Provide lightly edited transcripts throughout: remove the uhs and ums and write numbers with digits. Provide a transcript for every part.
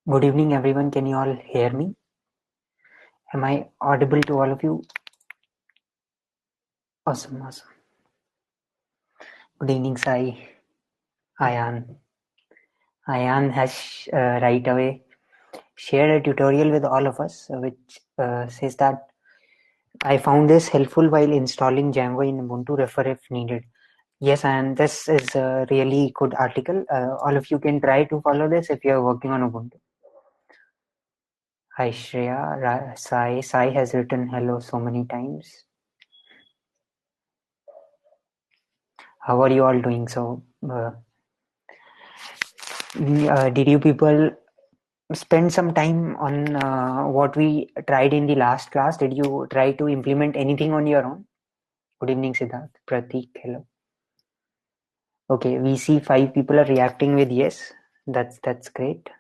Good evening, everyone. Can you all hear me? Am I audible to all of you? Awesome, awesome. Good evening, Sai. Ayan. Ayan has right away shared a tutorial with all of us, which says that I found this helpful while installing Django in Ubuntu. Refer if needed. Yes, and this is a really good article. All of you can try to follow this if you are working on Ubuntu. Hi, Shreya. Sai. Sai has written hello so many times. How are you all doing? Did you people spend some time on what we tried in the last class? Did you try to implement anything on your own? Good evening, Siddharth. Pratik, hello. Okay, we see 5 people are reacting with yes. That's great.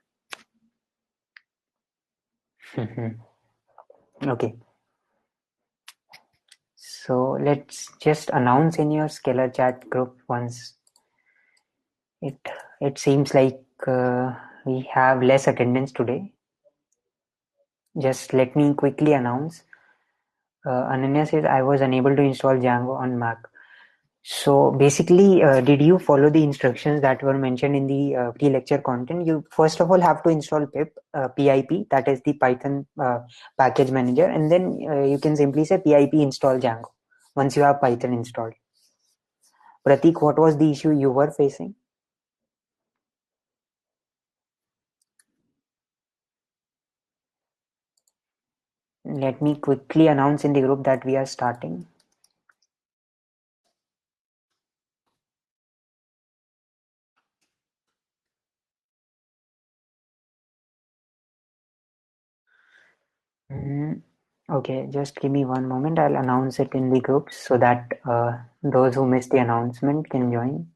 Okay. So let's just announce in your Scalar chat group once. It seems like we have less attendance today. Just let me quickly announce. Ananya says I was unable to install Django on Mac. So basically, did you follow the instructions that were mentioned in the pre-lecture content? You first of all have to install pip, that is the Python package manager, and then you can simply say pip install Django once you have Python installed. Pratik, what was the issue you were facing? Let me quickly announce in the group that we are starting. Okay, just give me one moment. I'll announce it in the groups so that those who missed the announcement can join.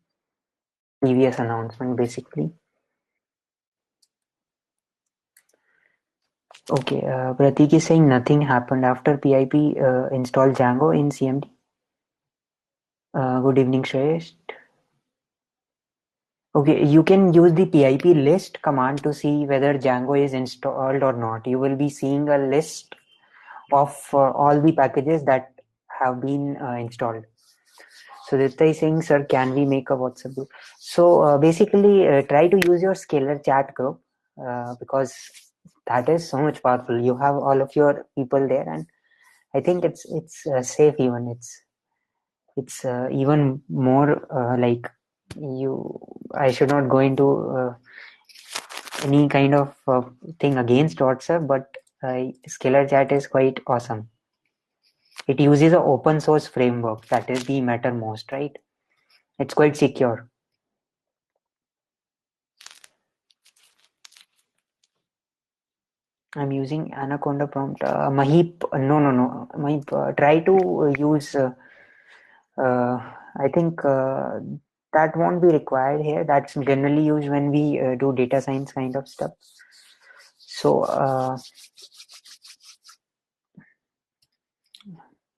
Previous announcement, basically. Okay, Pratik is saying nothing happened after PIP installed Django in CMD. Good evening, Shreya. Okay, you can use the pip list command to see whether Django is installed or not. You will be seeing a list of all the packages that have been installed. So Dutta is saying, sir, can we make a WhatsApp group? So basically, try to use your Scalar chat group because that is so much powerful. You have all of your people there, and I think it's safe. Even it's even more like you. I should not go into any kind of thing against WhatsApp, but Scalar chat is quite awesome. It uses an open source framework, that is the matter most, right? It's quite secure. I'm using Anaconda prompt. Mahip, no. Mahip, try to use. I think that won't be required here. That's generally used when we do data science kind of stuff. So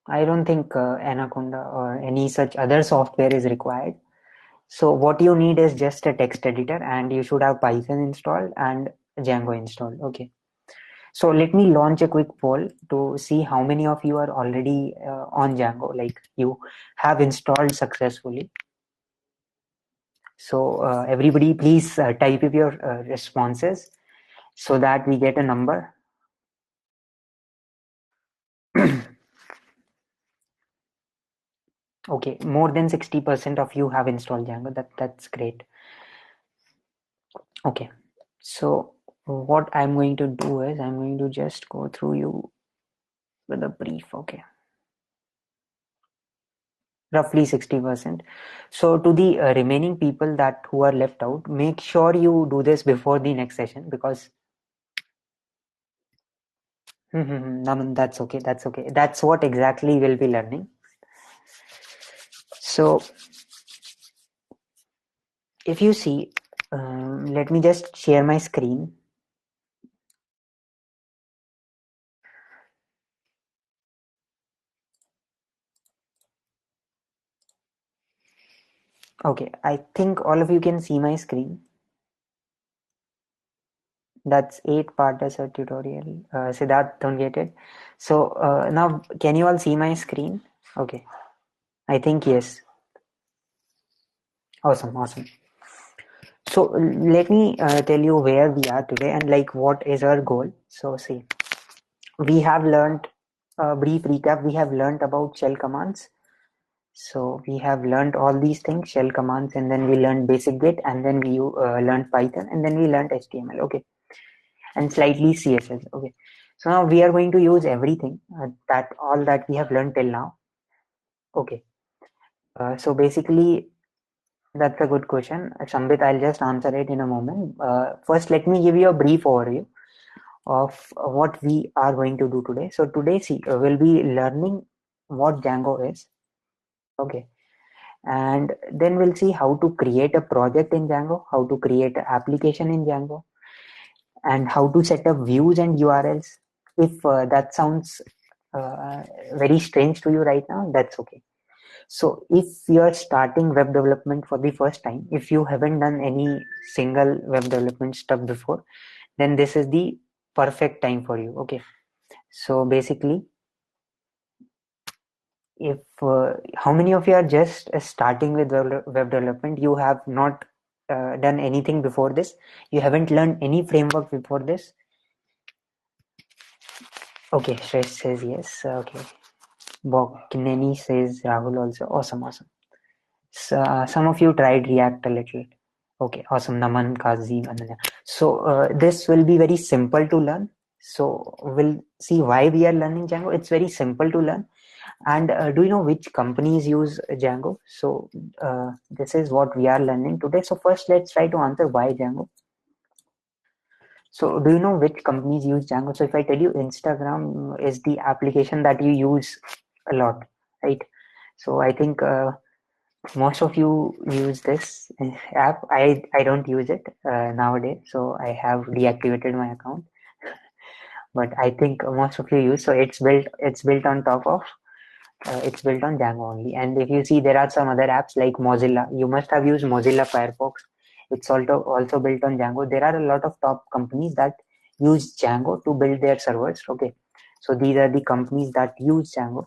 I don't think Anaconda or any such other software is required. So what you need is just a text editor, and you should have Python installed and Django installed. Okay. So let me launch a quick poll to see how many of you are already on Django, like you have installed successfully. So everybody please type up your responses so that we get a number. Okay, more than 60% of you have installed Django. That's great. Okay, so what I'm going to do is I'm going to just go through you with a brief. Okay, roughly 60%. So to the remaining people that who are left out, make sure you do this before the next session, because Naman, that's okay. That's what exactly we'll be learning. So if you see, let me just share my screen. Okay, I think all of you can see my screen. That's 8 part as a tutorial. Siddharth, don't get it. So now, can you all see my screen? Okay, I think yes. Awesome, awesome. So let me tell you where we are today and like what is our goal. So see, we have learned a brief recap. We have learned about shell commands. So we have learned all these things, shell commands, and then we learned basic Git, and then we learned Python, and then we learned HTML. Okay, and slightly CSS. Okay, so now we are going to use everything that all that we have learned till now. Okay, so basically that's a good question, Shambit. I'll just answer it in a moment. First, let me give you a brief overview of what we are going to do today. So today, see, we'll be learning what Django is. Okay, and then we'll see how to create a project in Django, how to create an application in Django, and how to set up views and URLs. If that sounds very strange to you right now, that's okay. So if you're starting web development for the first time, if you haven't done any single web development stuff before, then this is the perfect time for you. Okay, so basically, if how many of you are just starting with web development, you have not done anything before this, you haven't learned any framework before this? Okay, Shresh says yes. Okay, Bokneni says Rahul also. Awesome, awesome. So, some of you tried React a little. Okay, awesome. Naman, Kazi, Ananya. So this will be very simple to learn. So we'll see why we are learning Django. It's very simple to learn. And do you know which companies use Django? So this is what we are learning today. So first, let's try to answer why Django. So do you know which companies use Django? So if I tell you Instagram is the application that you use a lot, right? So I think most of you use this app. I don't use it nowadays, so I have deactivated my account. But I think most of you use. So it's built on top of it's built on Django only. And if you see, there are some other apps like Mozilla. You must have used Mozilla Firefox. It's also built on Django. There are a lot of top companies that use Django to build their servers. Okay, so these are the companies that use Django.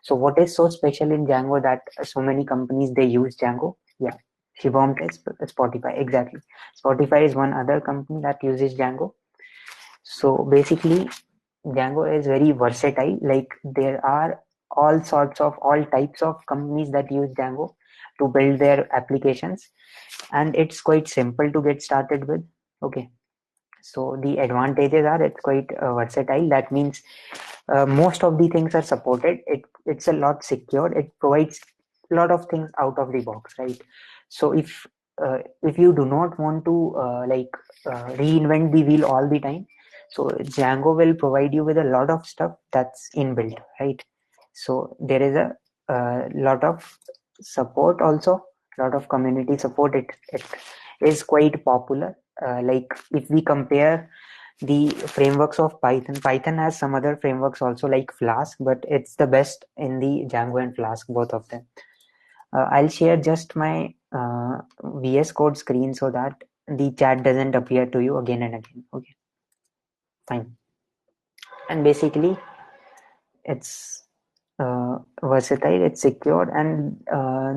So what is so special in Django that so many companies they use Django? Yeah, Shivam is Spotify. Exactly, Spotify is one other company that uses Django. So basically, Django is very versatile. Like there are all types of companies that use Django to build their applications, and it's quite simple to get started with. Okay, so the advantages are it's quite versatile. That means most of the things are supported. It's a lot secure. It provides a lot of things out of the box, right? So if you do not want to reinvent the wheel all the time, so Django will provide you with a lot of stuff that's inbuilt, right? So there is a lot of support also, lot of community support. It is quite popular. Like if we compare the frameworks of Python has some other frameworks also like Flask, but it's the best in the Django and Flask, both of them. I'll share just my VS Code screen so that the chat doesn't appear to you again and again. Okay, fine. And basically, it's versatile, it's secure, and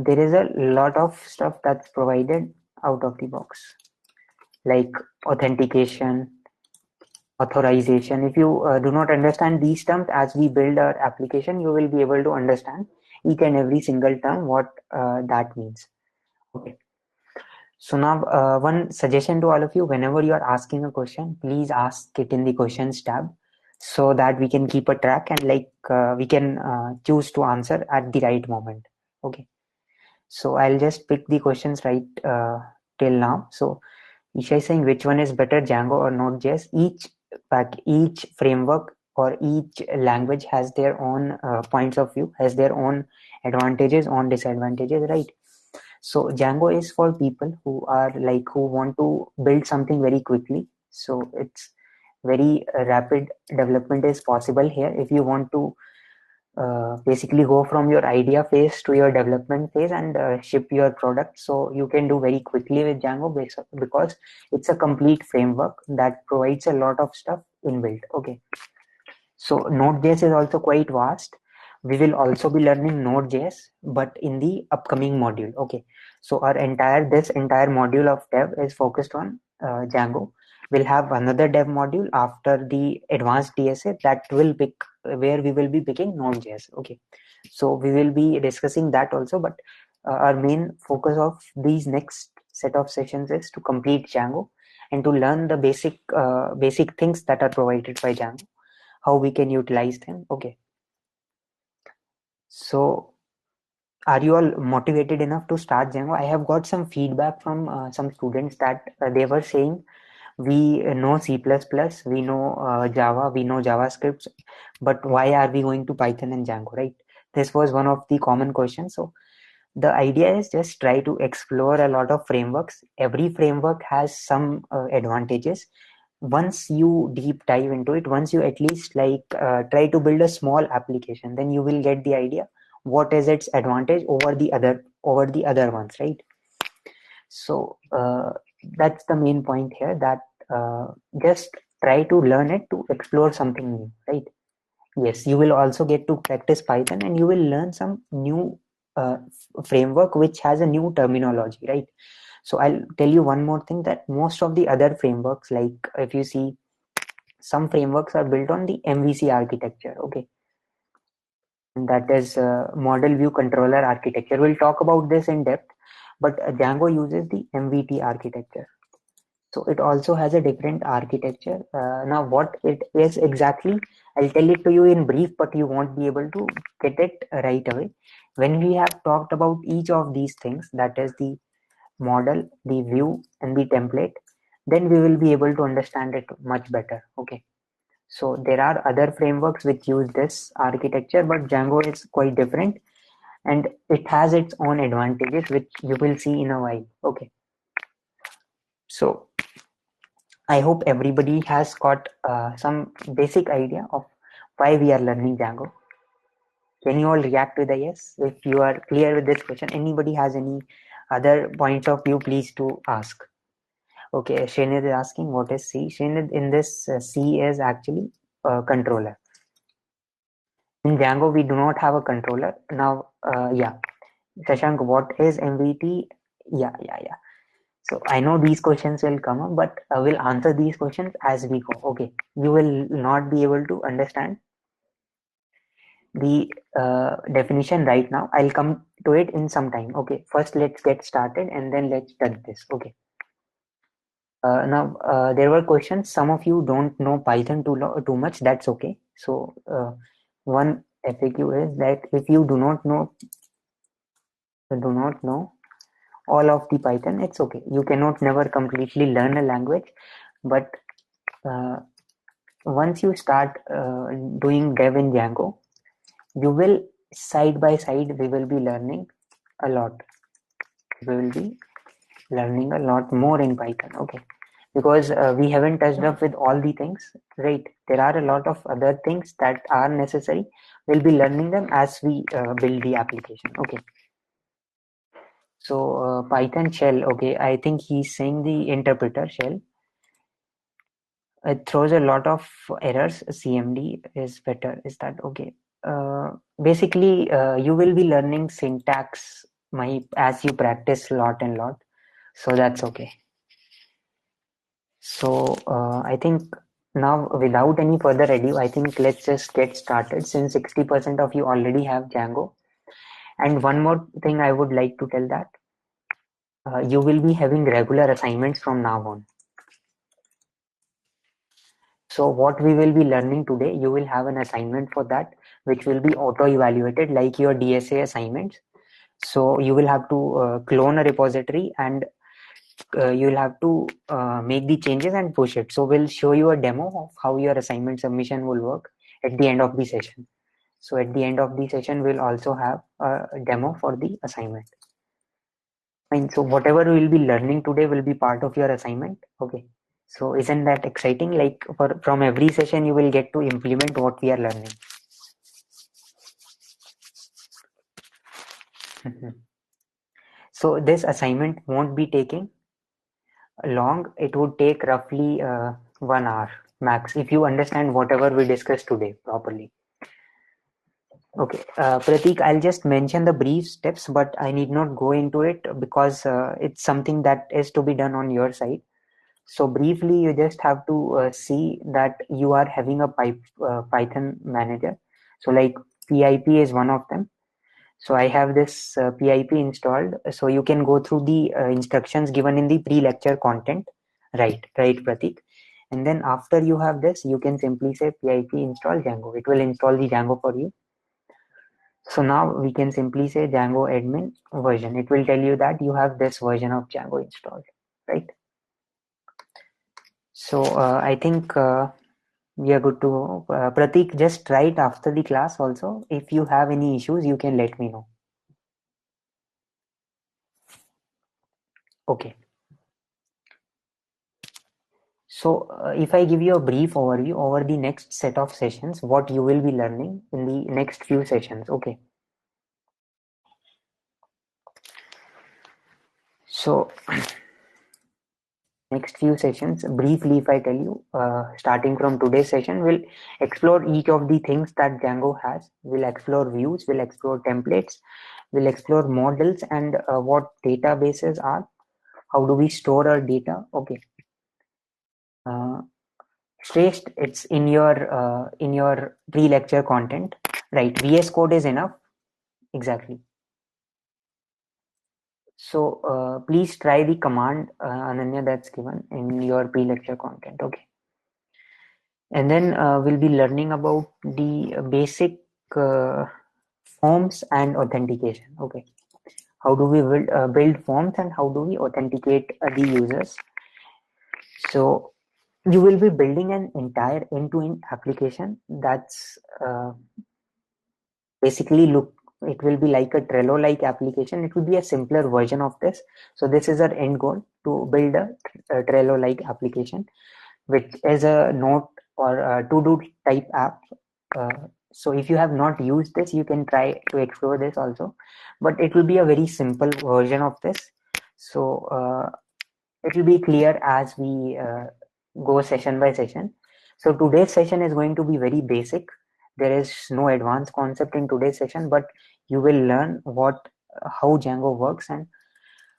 there is a lot of stuff that's provided out of the box, like authentication, authorization. If you do not understand these terms as we build our application, you will be able to understand each and every single term what that means. Okay, so now one suggestion to all of you: whenever you are asking a question, please ask it in the questions tab so that we can keep a track and we can choose to answer at the right moment. Okay, so I'll just pick the questions right till now. So Isha is saying, which one is better, Django or Node.js? Each framework or each language has their own points of view, has their own advantages, own disadvantages, right? So Django is for people who are who want to build something very quickly. So it's very rapid development is possible here. If you want to basically go from your idea phase to your development phase and ship your product. So you can do very quickly with Django because it's a complete framework that provides a lot of stuff inbuilt. Okay. So Node.js is also quite vast. We will also be learning Node.js, but in the upcoming module. Okay. So this entire module of dev is focused on Django. We'll have another dev module after the advanced DSA that will pick where we will be picking Node.js. Okay. So we will be discussing that also, but our main focus of these next set of sessions is to complete Django and to learn the basic things that are provided by Django, how we can utilize them. Okay. So are you all motivated enough to start Django? I have got some feedback from some students that they were saying we know C++, we know Java, we know JavaScript, but why are we going to Python and Django, right? This was one of the common questions. So the idea is just try to explore a lot of frameworks. Every framework has some advantages. Once you deep dive into it, once you at least try to build a small application, then you will get the idea what is its advantage over the other ones, right? So that's the main point here, that just try to learn it to explore something new, right? Yes, you will also get to practice Python and you will learn some new framework which has a new terminology, right? So I'll tell you one more thing, that most of the other frameworks, like if you see, some frameworks are built on the MVC architecture, okay? And that is model view controller architecture. We'll talk about this in depth, but Django uses the MVT architecture. So it also has a different architecture. Now what it is exactly, I'll tell it to you in brief, but you won't be able to get it right away. When we have talked about each of these things, that is the model, the view, and the template, then we will be able to understand it much better. Okay. So there are other frameworks which use this architecture, but Django is quite different and it has its own advantages, which you will see in a while. Okay. So I hope everybody has got some basic idea of why we are learning Django. Can you all react with a yes if you are clear with this question? Anybody has any other points of view, please to ask. Okay, Shenid is asking what is C. Shenid, in this C is actually a controller. In Django, we do not have a controller. Now, yeah. Shashank, what is MVT? Yeah. So I know these questions will come up, but I will answer these questions as we go. Okay, you will not be able to understand the definition right now. I'll come to it in some time. Okay, first let's get started and then let's touch this. Okay. Now there were questions. Some of you don't know Python too much. That's okay. So one FAQ is that if you do not know all of the Python, it's okay. You cannot never completely learn a language, but uh, once you start doing dev in Django, you will side by side we will be learning a lot. We will be learning a lot more in Python. Okay, because we haven't touched up with all the things, right? There are a lot of other things that are necessary. We'll be learning them as we build the application. Okay. So Python shell, okay, I think he's saying the interpreter shell. It throws a lot of errors. CMD is better. Is that okay? Basically, you will be learning syntax as you practice lot and lot. So that's okay. So I think now without any further ado, I think let's just get started, since 60% of you already have Django. And one more thing I would like to tell, that you will be having regular assignments from now on. So what we will be learning today, you will have an assignment for that, which will be auto-evaluated like your DSA assignments. So you will have to clone a repository and you'll have to make the changes and push it. So we'll show you a demo of how your assignment submission will work at the end of the session. So at the end of the session, we'll also have a demo for the assignment. And so whatever we'll be learning today will be part of your assignment. Okay. So isn't that exciting? Like from every session, you will get to implement what we are learning. So this assignment won't be taking long. It would take roughly 1 hour max if you understand whatever we discussed today properly. Okay, Pratik, I'll just mention the brief steps, but I need not go into it because it's something that is to be done on your side. So briefly, you just have to see that you are having a Python manager. So like PIP is one of them. So I have this PIP installed. So you can go through the instructions given in the pre-lecture content. Right, Pratik. And then after you have this, you can simply say PIP install Django. It will install the Django for you. So now we can simply say Django admin version. It will tell you that you have this version of Django installed, right? So I think we are good to go. Pratik, just write after the class also. If you have any issues, you can let me know. Okay. So if I give you a brief overview over the next set of sessions, what you will be learning in the next few sessions. Okay. So next few sessions, briefly if I tell you, starting from today's session, we'll explore each of the things that Django has. We'll explore views, we'll explore templates, we'll explore models and what databases are, how do we store our data. Okay. Shreyas, it's in your pre-lecture content, right? VS Code is enough. Exactly. So please try the command Ananya that's given in your pre-lecture content. Okay. And then we'll be learning about the basic uh, forms and authentication. Okay. How do we build forms and how do we authenticate the users? So you will be building an entire end-to-end application that's basically look, it will be like a Trello like application. It will be a simpler version of this. So this is our end goal, to build a Trello like application which is a note or a to-do type app. So if you have not used this, you can try to explore this also, but it will be a very simple version of this. So it will be clear as we go session by session. So today's session is going to be very basic. There is no advanced concept in today's session, but you will learn how Django works and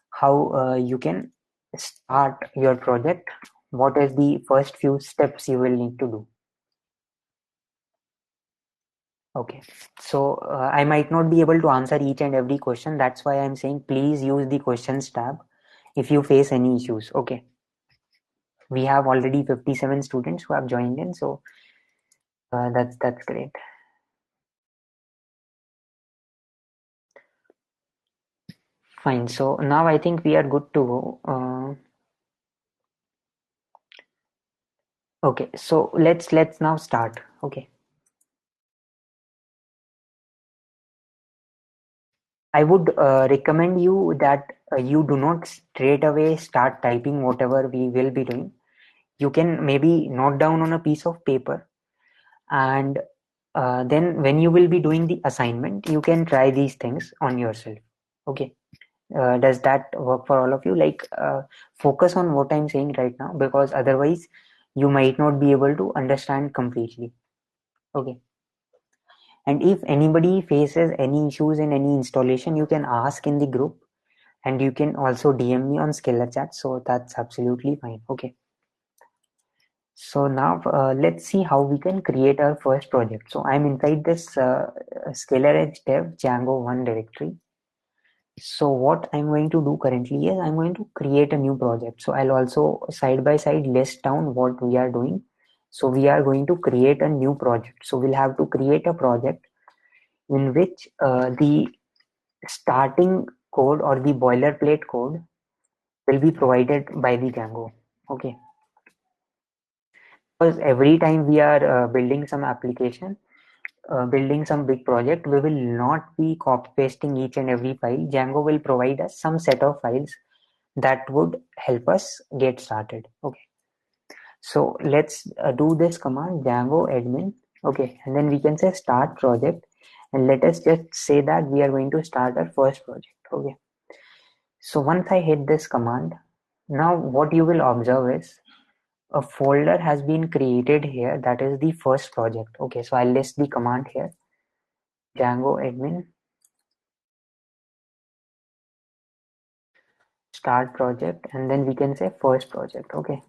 how you can start your project. What is the first few steps you will need to do? Okay, so I might not be able to answer each and every question. That's why I'm saying please use the questions tab if you face any issues. Okay, we have already 57 students who have joined in, so that's great. Fine. So now I think we are good to go. Okay, so let's now start. Okay. I would recommend you that you do not straight away start typing whatever we will be doing. You can maybe note down on a piece of paper, and then when you will be doing the assignment, you can try these things on yourself. Okay. Does that work for all of you? Like, focus on what I'm saying right now, because otherwise you might not be able to understand completely. Okay. And if anybody faces any issues in any installation, you can ask in the group, and you can also DM me on Skiller Chat. So that's absolutely fine. Okay. So now let's see how we can create our first project. So I'm inside this Scalar Edge Dev Django 1 directory. So what I'm going to do currently is I'm going to create a new project. So I'll also side by side list down what we are doing. So we are going to create a new project. So we'll have to create a project in which the starting code or the boilerplate code will be provided by the Django. Okay. Because every time we are building some application, building some big project, we will not be copy pasting each and every file. Django will provide us some set of files that would help us get started. Okay. So let's do this command Django admin. Okay. And then we can say start project. And let us just say that we are going to start our first project. Okay. So once I hit this command, now what you will observe is a folder has been created here. That is the first project. Okay. So I'll list the command here. Django admin start project, and then we can say first project. Okay.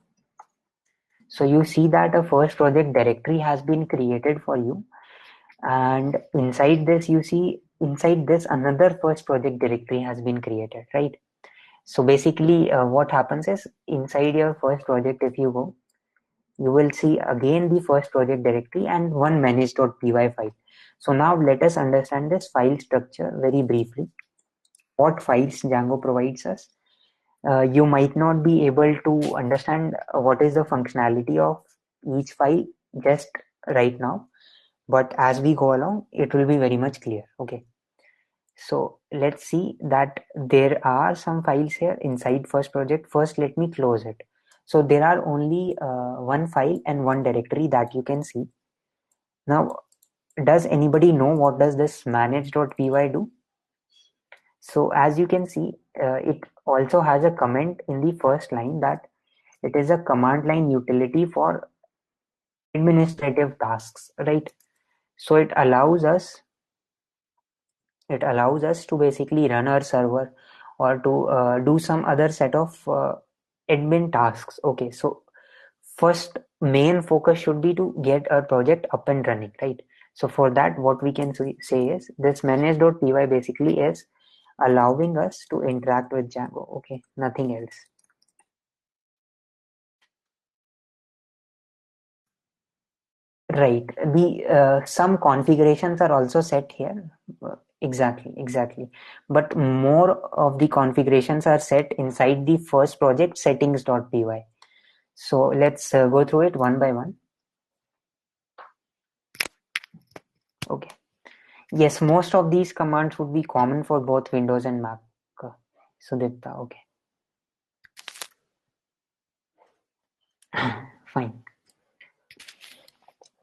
So you see that a first project directory has been created for you, and inside this you see inside this another first project directory has been created, right? So basically what happens is inside your first project, if you go, you will see again the first project directory and one manage.py file. So now let us understand this file structure very briefly. What files Django provides us? You might not be able to understand what is the functionality of each file just right now, but as we go along it will be very much clear. Okay, so let's see that there are some files here inside first project. First let me close it. So there are only one file and one directory that you can see. Now does anybody know what does this manage.py do? So as you can see, it also has a comment in the first line that it is a command line utility for administrative tasks, right? So it allows us to basically run our server or to do some other set of admin tasks. Okay, so first main focus should be to get our project up and running, right? So for that what we can say is this manage.py basically is allowing us to interact with Django. Okay, nothing else. Right. The some configurations are also set here. Exactly. But more of the configurations are set inside the first project settings.py. So let's go through it one by one. Okay. Yes, most of these commands would be common for both Windows and Mac. Sudipta, okay. Fine.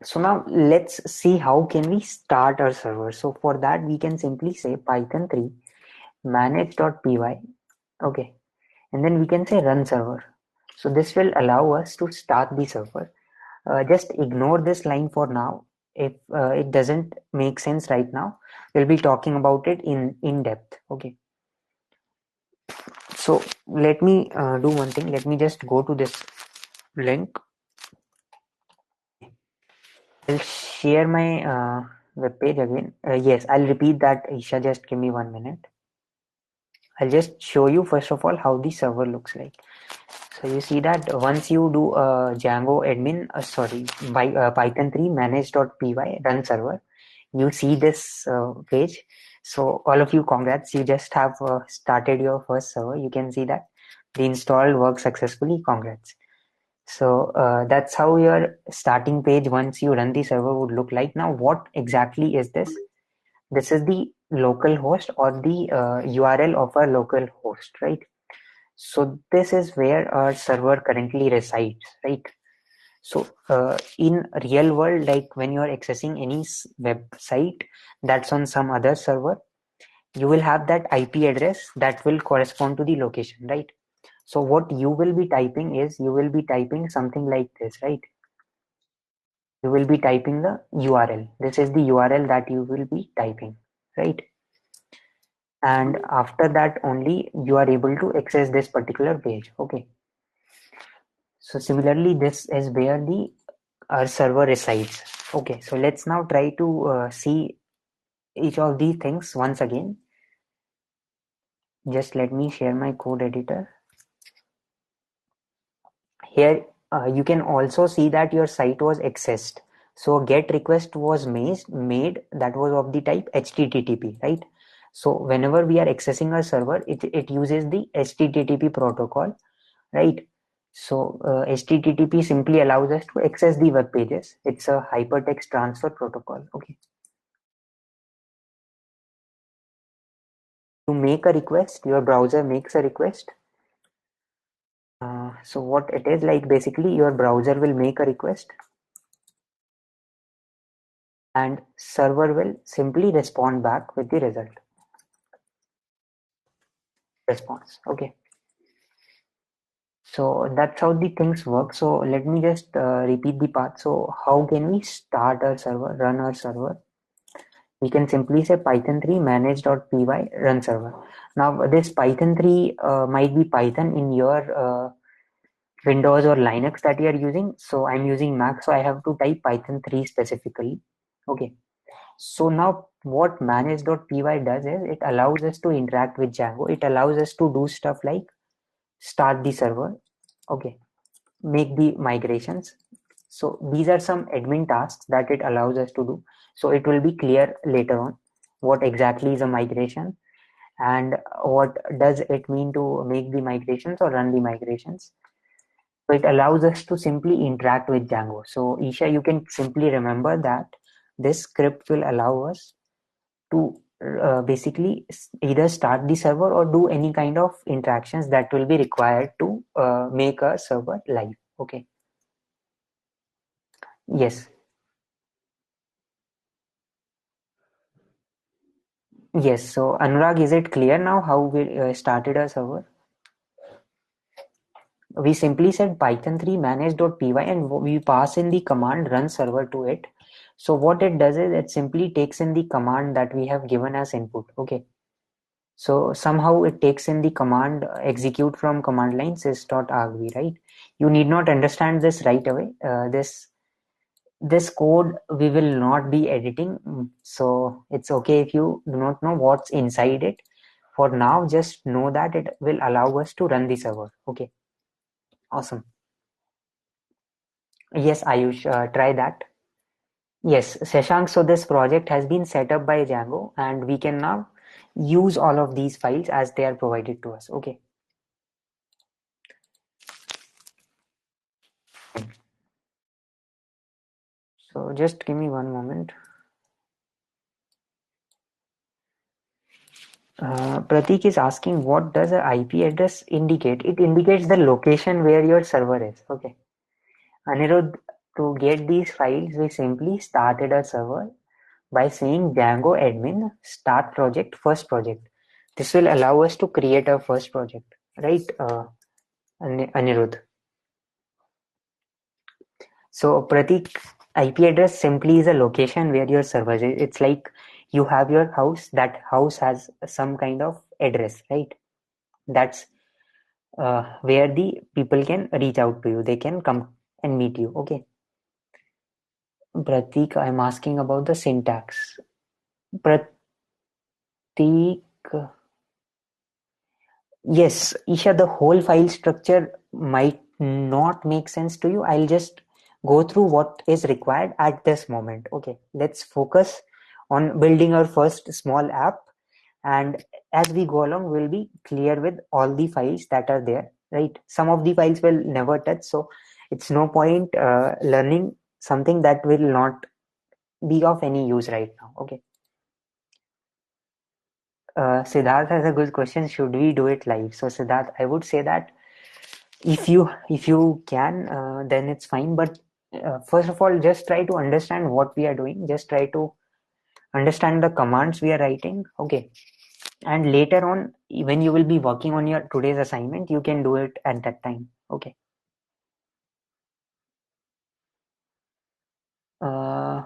So now let's see how can we start our server. So for that we can simply say python 3 manage.py. Okay, and then we can say run server. So this will allow us to start the server. Just ignore this line for now. If it doesn't make sense right now, we'll be talking about it in depth. Okay, so let me do one thing. Let me just go to this link. I'll share my web page again. Yes, I'll repeat that. Isha, just give me 1 minute. I'll just show you first of all how the server looks like. So you see that once you do Django admin, by Python 3 manage.py run server, you see this page. So all of you, congrats! You just have started your first server. You can see that the install worked successfully. Congrats! So that's how your starting page once you run the server would look like. Now, what exactly is this? This is the local host or the URL of our local host, right? So this is where our server currently resides, right? So in real world, like when you are accessing any website that's on some other server, you will have that IP address that will correspond to the location, right? So what you will be typing is you will be typing something like this, right? You will be typing the URL. This is the URL that you will be typing, right? And after that only you are able to access this particular page. Okay, so similarly this is where the our server resides. Okay, so let's now try to see each of these things once again. Just let me share my code editor. Here you can also see that your site was accessed. So a get request was made that was of the type HTTP, right? So whenever we are accessing a server, it uses the HTTP protocol, right? So HTTP simply allows us to access the web pages. It's a hypertext transfer protocol. Okay. To make a request, your browser makes a request. So what it is like, basically your browser will make a request. and server will simply respond back with the response. Okay. So that's how the things work. So let me just repeat the path. So how can we start our server, run our server? We can simply say Python 3 manage.py run server. Now this Python 3 might be Python in your Windows or Linux that you are using. So I'm using Mac, so I have to type Python 3 specifically. Okay. So now what manage.py does is it allows us to interact with Django. It allows us to do stuff like start the server. Okay. Make the migrations. So these are some admin tasks that it allows us to do. So it will be clear later on what exactly is a migration and what does it mean to make the migrations or run the migrations. So it allows us to simply interact with Django. So Isha, you can simply remember that this script will allow us to basically either start the server or do any kind of interactions that will be required to make a server live. Okay. Yes. Yes. So Anurag, is it clear now how we started a server? We simply said Python 3 manage.py and we pass in the command run server to it. So what it does is it simply takes in the command that we have given as input. Okay. So somehow it takes in the command execute from command line sys.argv, right? You need not understand this right away. This code we will not be editing, so it's okay if you do not know what's inside it. For now, just know that it will allow us to run the server. Okay, awesome. Yes, Ayush, try that. Yes, Shashank, so this project has been set up by Django and we can now use all of these files as they are provided to us. Okay. So just give me one moment. Pratik is asking, what does a IP address indicate? It indicates the location where your server is. Okay. Anirudh, to get these files, we simply started a server by saying Django admin start project first project. This will allow us to create a first project, right, Anirudh? So Pratik, IP address simply is a location where your server is. It's like you have your house. That house has some kind of address, right? That's where the people can reach out to you. They can come and meet you. Okay. Pratik, I'm asking about the syntax. Pratik, yes, Isha, the whole file structure might not make sense to you. I'll just go through what is required at this moment. Okay, let's focus on building our first small app. And as we go along, we'll be clear with all the files that are there, right? Some of the files will never touch. So it's no point learning something that will not be of any use right now. Okay. Siddharth has a good question. Should we do it live? So Siddharth, I would say that if you can, then it's fine. But first of all, just try to understand what we are doing. Just try to understand the commands we are writing. Okay, and later on, when you will be working on your today's assignment, you can do it at that time. Okay. Uh,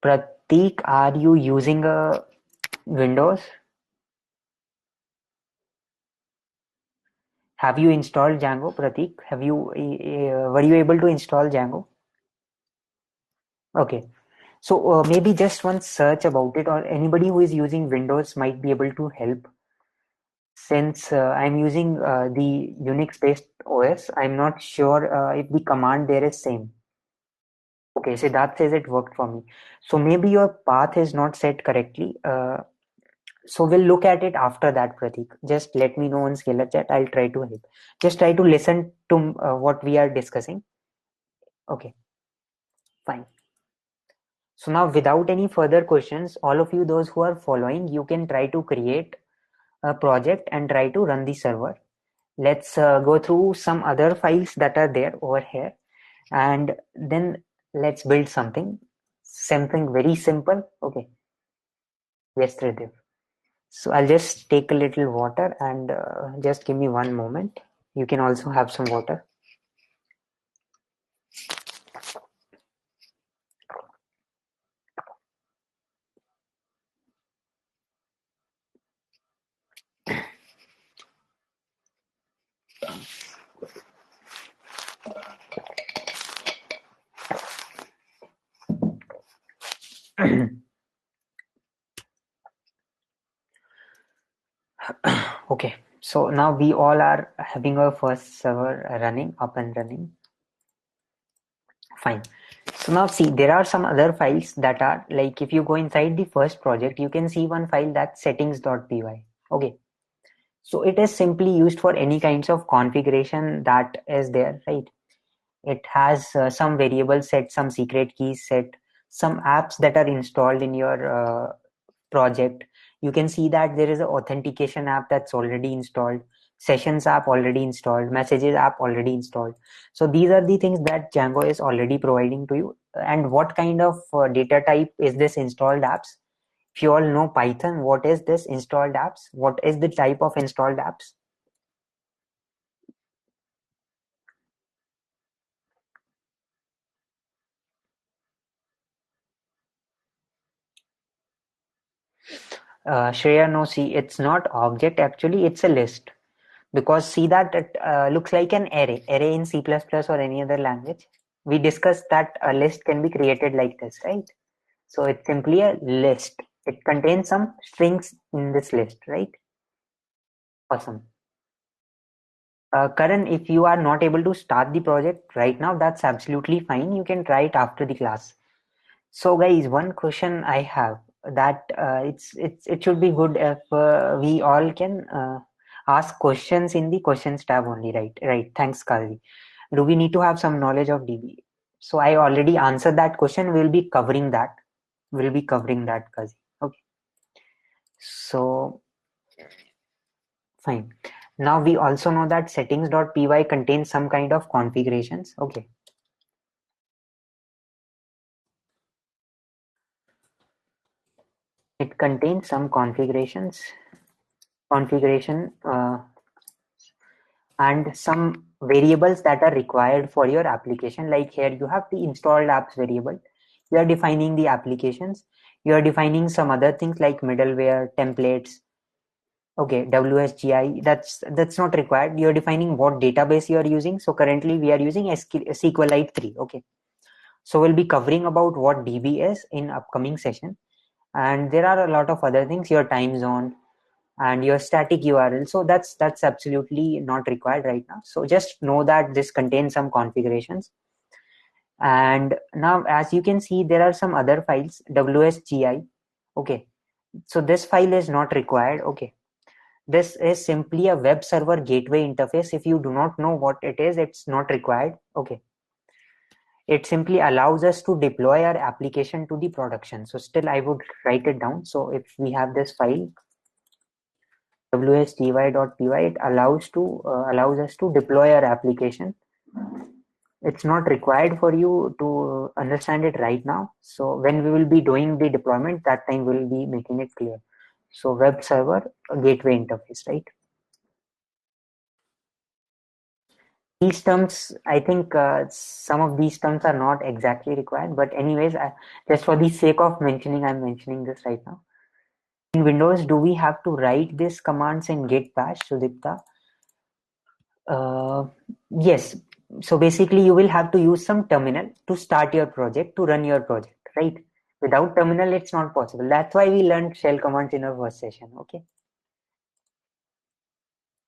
Pratik, are you using a Windows? Have you installed Django, Pratik? Were you able to install Django? Okay. So maybe just one search about it, or anybody who is using Windows might be able to help. Since I'm using the Unix-based OS, I'm not sure if the command there is same. Okay, so that says it worked for me. So maybe your path is not set correctly. So we'll look at it after that, Pratik. Just let me know on Scalar Chat. I'll try to help. Just try to listen to what we are discussing. Okay, fine. So now without any further questions, all of you, those who are following, you can try to create a project and try to run the server. Let's go through some other files that are there over here and then let's build something. something very simple. Okay. Yes, Tridev. So I'll just take a little water and just give me one moment. You can also have some water. Okay, so now we all are having our first server running, up and running. Fine. So now see, there are some other files that are like, if you go inside the first project, you can see one file that's settings.py. Okay. So it is simply used for any kinds of configuration that is there, right? It has some variables set, some secret keys set, some apps that are installed in your project. You can see that there is an authentication app that's already installed, sessions app already installed, messages app already installed. So these are the things that Django is already providing to you. And what kind of data type is this installed apps? If you all know Python, what is this installed apps? What is the type of installed apps? Shreya, no, see, it's not object actually, it's a list. Because see that it looks like an array in C++ or any other language. We discussed that a list can be created like this, right? So it's simply a list. It contains some strings in this list, right? Awesome. Karan, if you are not able to start the project right now, that's absolutely fine. You can try it after the class. So guys, one question I have, that it should be good if we all can ask questions in the questions tab only, right? Right. Thanks, Kazi. Do we need to have some knowledge of DB? So I already answered that question. We'll be covering that. We'll be covering that, Kazi. Okay. So fine. Now we also know that settings.py contains some kind of configurations. Okay. It contains some configuration and some variables that are required for your application. Like here you have the installed apps variable. You are defining the applications. You are defining some other things like middleware, templates. Okay, WSGI, that's not required. You're defining what database you are using. So currently we are using SQLite 3. Okay. So we'll be covering about what DB is in upcoming session. And there are a lot of other things, your time zone and your static URL. So that's absolutely not required right now. So just know that this contains some configurations. And now as you can see, there are some other files, WSGI. Okay. So this file is not required. Okay. This is simply a web server gateway interface. If you do not know what it is, it's not required. Okay. It simply allows us to deploy our application to the production. So still I would write it down. So if we have this file, wsty.py, it allows us to deploy our application. It's not required for you to understand it right now. So when we will be doing the deployment, that time we'll be making it clear. So web server gateway interface, right? These terms, I think some of these terms are not exactly required, but anyways, just for the sake of mentioning, I'm mentioning this right now. In Windows, do we have to write these commands in git bash, Sudipta? Uh, yes. So basically, you will have to use some terminal to start your project, to run your project, right? Without terminal, it's not possible. That's why we learned shell commands in our first session, okay?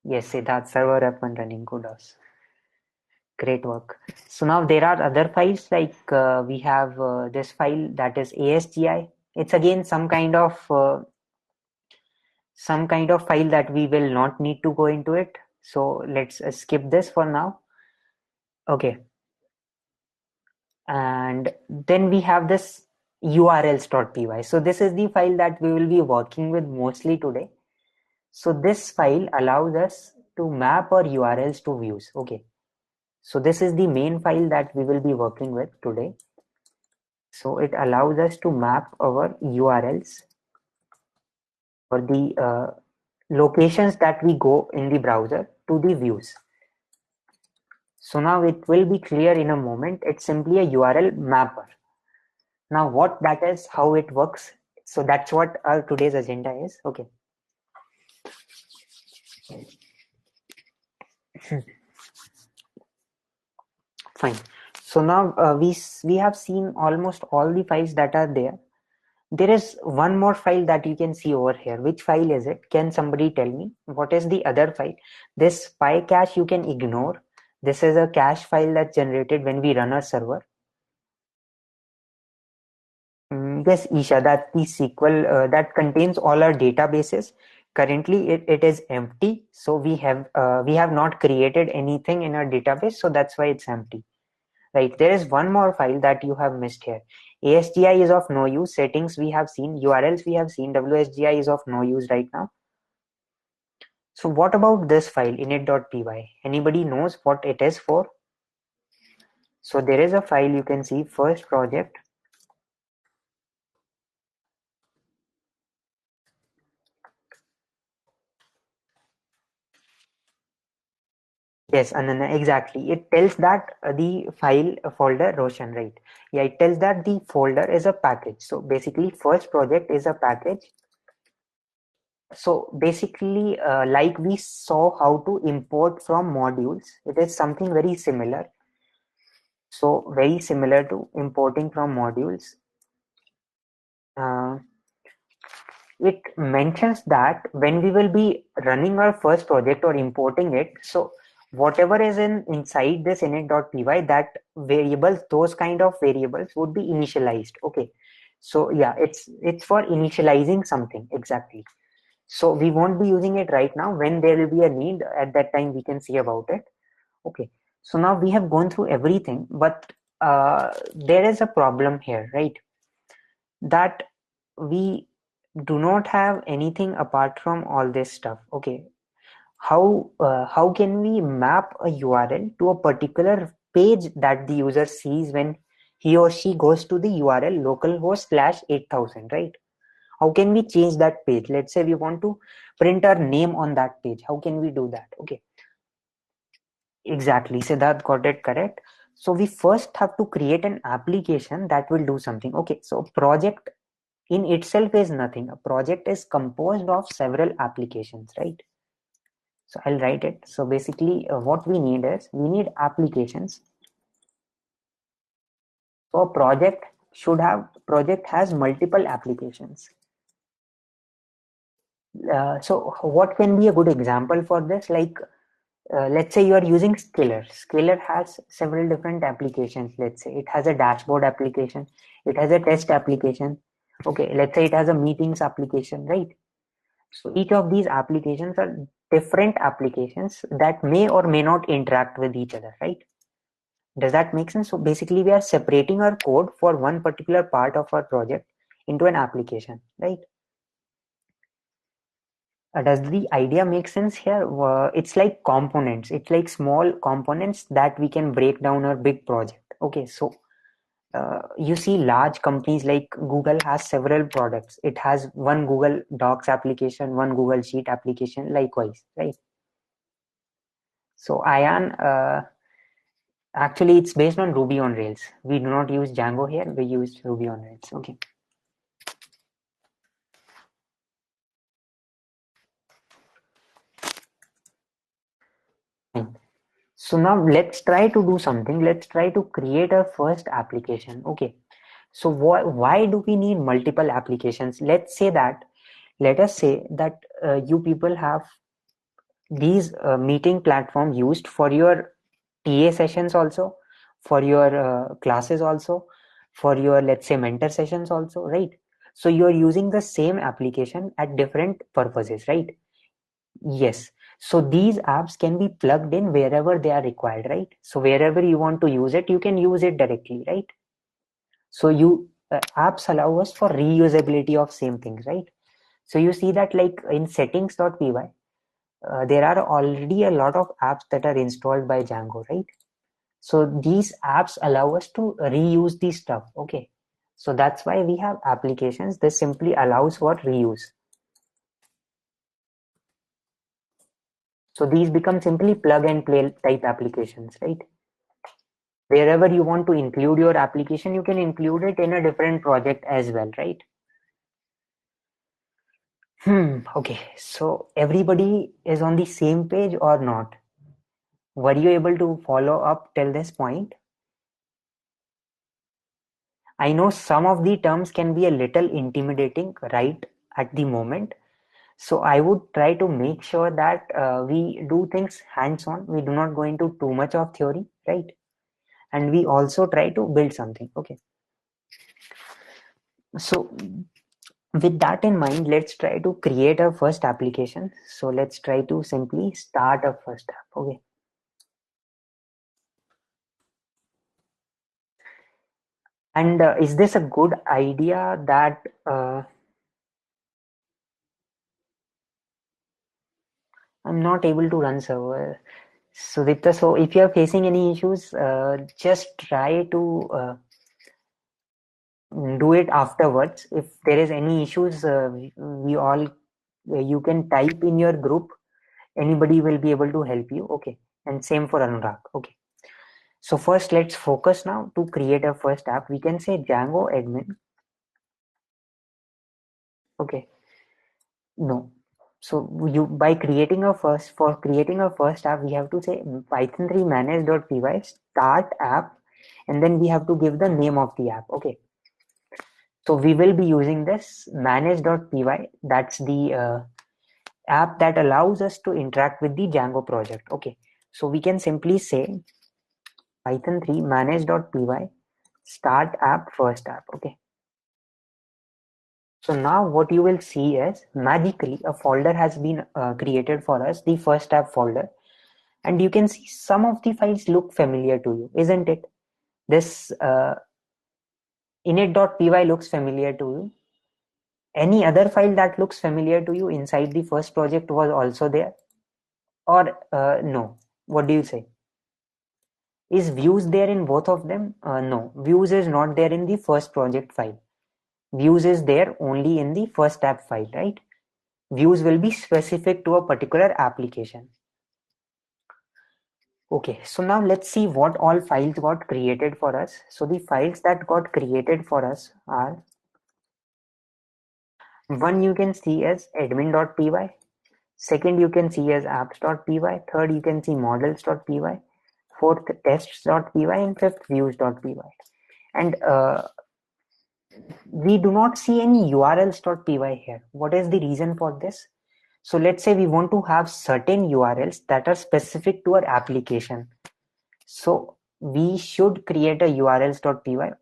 Yes, Siddharth, server up and running, kudos. Great work. So now there are other files like we have this file that is ASGI. It's again some kind of file that we will not need to go into it. So let's skip this for now. Okay. And then we have this urls.py. So this is the file that we will be working with mostly today. So this file allows us to map our URLs to views. Okay. So this is the main file that we will be working with today. So it allows us to map our URLs or the locations that we go in the browser to the views. So now it will be clear in a moment. It's simply a URL mapper. Now what that is, how it works. So that's what our today's agenda is. Okay. Fine. So now we have seen almost all the files that are there. There is one more file that you can see over here. Which file is it? Can somebody tell me? What is the other file? This py cache you can ignore. This is a cache file that's generated when we run our server. Yes, Isha, that's the SQL that contains all our databases. Currently, it is empty. So we have not created anything in our database. So that's why it's empty. Right, there is one more file that you have missed here. ASGI is of no use. Settings we have seen, URLs we have seen, WSGI is of no use right now. So what about this file init.py? Anybody knows what it is for? So there is a file you can see, first project. Yes, Ananya, exactly. It tells that the file folder Roshan, right? Yeah, it tells that the folder is a package. So basically, first project is a package. So basically, like we saw how to import from modules, it is something very similar. So very similar to importing from modules. Uh, it mentions that when we will be running our first project or importing it, so whatever is inside this init.py, that variables, those kind of variables would be initialized. Okay, so yeah, it's for initializing something exactly. So we won't be using it right now. When there will be a need, at that time we can see about it. Okay, so now we have gone through everything, but there is a problem here, right? That we do not have anything apart from all this stuff. Okay, how can we map a URL to a particular page that the user sees when he or she goes to the URL localhost / 8000, right? How can we change that page? Let's say we want to print our name on that page. How can we do that? Okay, exactly. Siddharth got it correct. So we first have to create an application that will do something. Okay, so project in itself is nothing. A project is composed of several applications, right? So I'll write it. So basically what we need is we need applications. So a project has multiple applications. So what can be a good example for this? Like let's say you are using Scalar. Scalar has several different applications. Let's say it has a dashboard application. It has a test application. Okay, let's say it has a meetings application, right? So each of these applications are different applications that may or may not interact with each other, right? Does that make sense? So basically we are separating our code for one particular part of our project into an application, right? Does the idea make sense here? It's like components. It's like small components that we can break down our big project. Okay, so you see large companies like Google has several products. It has one Google Docs application, one Google Sheet application, likewise, right? So Ayan, actually it's based on Ruby on Rails. We do not use Django here, we use Ruby on Rails. Okay. Fine. So now let's try to do something. Let's try to create a first application. Okay. So why do we need multiple applications? Let us say that you people have these meeting platform used for your TA sessions also, for your classes also, for your, let's say, mentor sessions also, right? So you're using the same application at different purposes, right? Yes. So these apps can be plugged in wherever they are required, right? So wherever you want to use it, you can use it directly, right? So apps allow us for reusability of same things, right? So you see that like in settings.py, there are already a lot of apps that are installed by Django, right? So these apps allow us to reuse the stuff. Okay. So that's why we have applications. This simply allows for reuse. So these become simply plug and play type applications, right? Wherever you want to include your application, you can include it in a different project as well, right? Okay, so everybody is on the same page or not? Were you able to follow up till this point? I know some of the terms can be a little intimidating right at the moment. So I would try to make sure that we do things hands-on. We do not go into too much of theory, right? And we also try to build something. Okay. So with that in mind, let's try to create a first application. So let's try to simply start a first app. Okay. And is this a good idea that I'm not able to run server? So Dipta, so if you are facing any issues, just try to do it afterwards. If there is any issues, we all you can type in your group. Anybody will be able to help you. Okay, and same for Anurag. Okay. So first, let's focus now to create a first app. We can say Django admin. Okay. No. So you by creating a first app, we have to say Python 3 manage.py start app, and then we have to give the name of the app. Okay. So we will be using this manage.py. That's the app that allows us to interact with the Django project. Okay. So we can simply say Python 3 manage.py start app first app. Okay. So now what you will see is magically a folder has been created for us, the first app folder. And you can see some of the files look familiar to you, isn't it? This init.py looks familiar to you. Any other file that looks familiar to you inside the first project was also there? Or no? What do you say? Is views there in both of them? No, views is not there in the first project file. Views is there only in the first app file, right? Views will be specific to a particular application. Okay, so now let's see what all files got created for us. So the files that got created for us are one you can see as admin.py, second you can see as apps.py, third you can see models.py, fourth tests.py, and fifth views.py. And we do not see any urls.py here. What is the reason for this? So let's say we want to have certain URLs that are specific to our application. So we should create a urls.py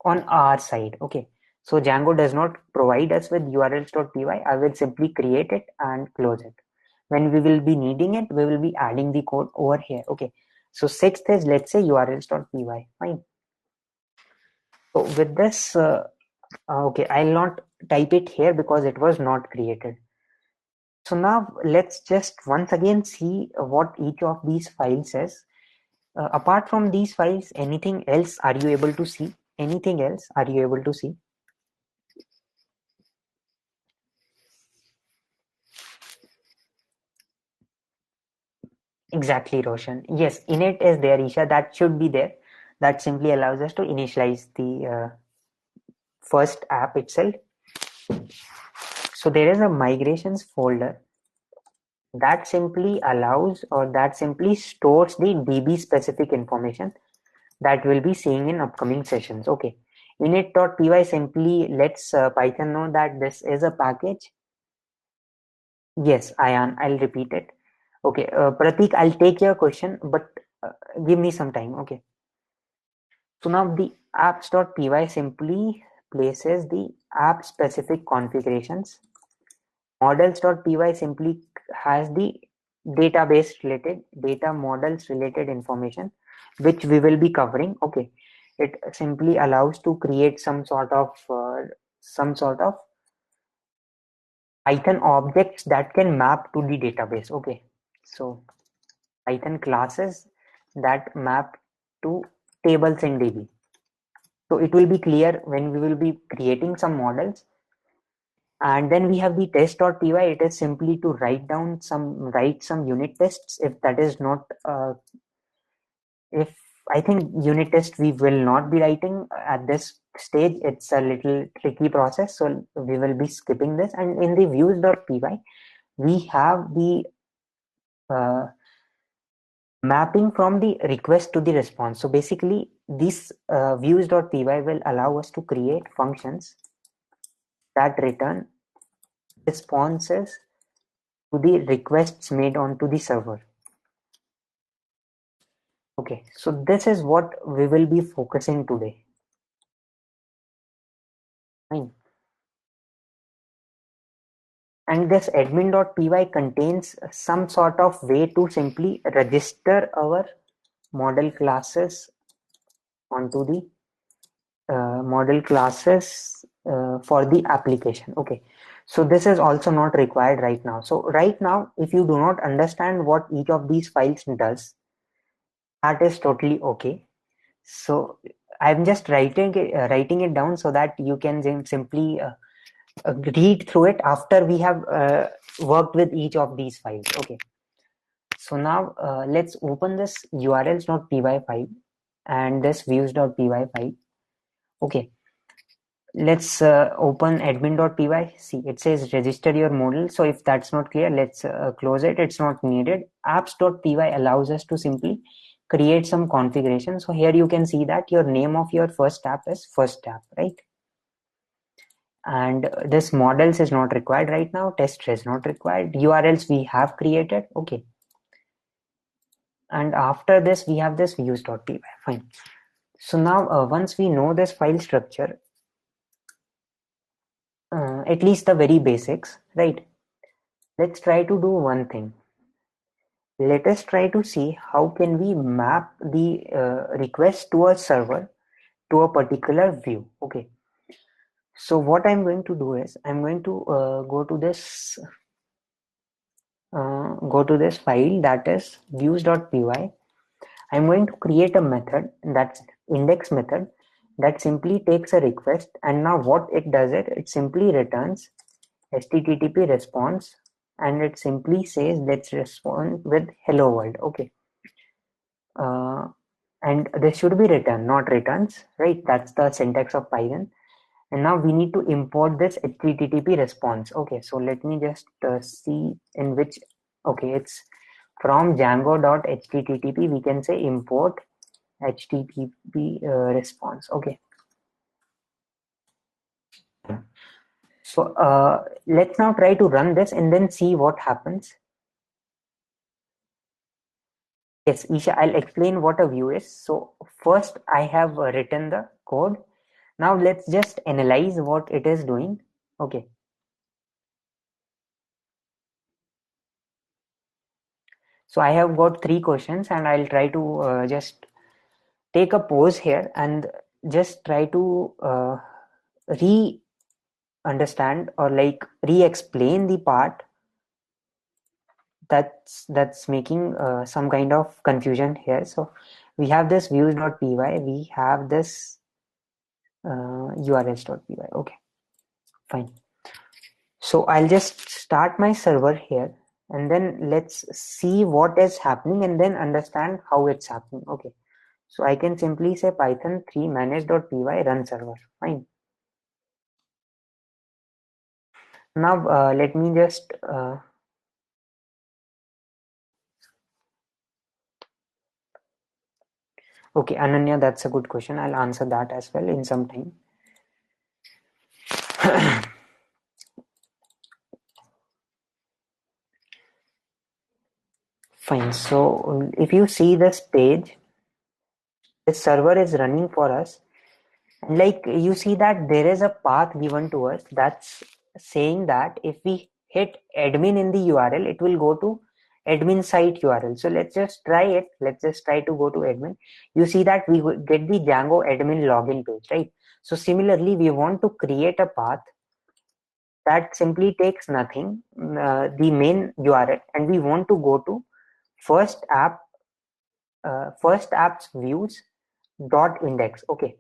on our side. Okay. So Django does not provide us with urls.py. I will simply create it and close it. When we will be needing it, we will be adding the code over here. Okay. So sixth is, let's say, urls.py. Fine. So with this, okay, I'll not type it here because it was not created. So now let's just once again see what each of these files says. Apart from these files, anything else are you able to see? Anything else are you able to see? Exactly, Roshan. Yes, init is there, Isha. That should be there. That simply allows us to initialize the first app itself. So there is a migrations folder that simply allows or that simply stores the DB specific information that we'll be seeing in upcoming sessions. Okay. Init.py simply lets Python know that this is a package. Yes, Ayan, I'll repeat it. Okay, Pratik, I'll take your question, but give me some time. Okay. So now the apps.py simply places the app specific configurations. Models.py simply has the database related data models related information, which we will be covering. Okay. It simply allows to create some sort of Python objects that can map to the database. Okay. So Python classes that map to tables in DB. So it will be clear when we will be creating some models. And then we have the test.py. It is simply to write some unit tests. If that is not if I think unit test we will not be writing at this stage. It's a little tricky process, so we will be skipping this. And in the views.py, we have the mapping from the request to the response. So basically, this views.py will allow us to create functions that return responses to the requests made onto the server. Okay, so this is what we will be focusing today. Fine. And this admin.py contains some sort of way to simply register our model classes onto the model classes for the application. Okay, so this is also not required right now. So right now, if you do not understand what each of these files does, that is totally okay. So I'm just writing it down so that you can simply read through it after we have worked with each of these files. Okay, so now let's open this urls.py file and this views.py file. Okay, let's open admin.py. See, it says register your model. So if that's not clear, let's close it. It's not needed. Apps.py allows us to simply create some configuration. So here you can see that your name of your first app is first app, right? And this models is not required right now. Test is not required. URLs we have created. Okay. And after this, we have this views.py. Fine. So now once we know this file structure, at least the very basics, right? Let's try to do one thing. Let us try to see how can we map the request to a server to a particular view. Okay. So what I'm going to do is I'm going to go to this file, that is views.py. I'm going to create a method, that's index method, that simply takes a request, and now what it does, it simply returns HTTP response, and it simply says let's respond with hello world. Okay, and this should be return, not returns, right? That's the syntax of Python. And now we need to import this HTTP response. Okay, so let me just see in which. Okay, it's from Django.http. We can say import HTTP response. Okay, so let's now try to run this and then see what happens. Yes, Isha, I'll explain what a view is. So first I have written the code. Now let's just analyze what it is doing. Okay. So I have got 3 questions and I'll try to just take a pause here and just try to re-understand or like re-explain the part that's making some kind of confusion here. So we have this views.py, we have this urls.py. Okay, fine. So I'll just start my server here and then let's see what is happening and then understand how it's happening. Okay, so I can simply say python 3 manage.py run server. Fine. Now let me just okay, Ananya, that's a good question. I'll answer that as well in some time. Fine. So if you see this page, this server is running for us. And like you see that there is a path given to us that's saying that if we hit admin in the URL, it will go to admin site URL. So let's just try it. Let's just try to go to admin. You see that we get the Django admin login page, right? So similarly, we want to create a path that simply takes nothing, the main URL, and we want to go to first app, first app's views dot index. Okay,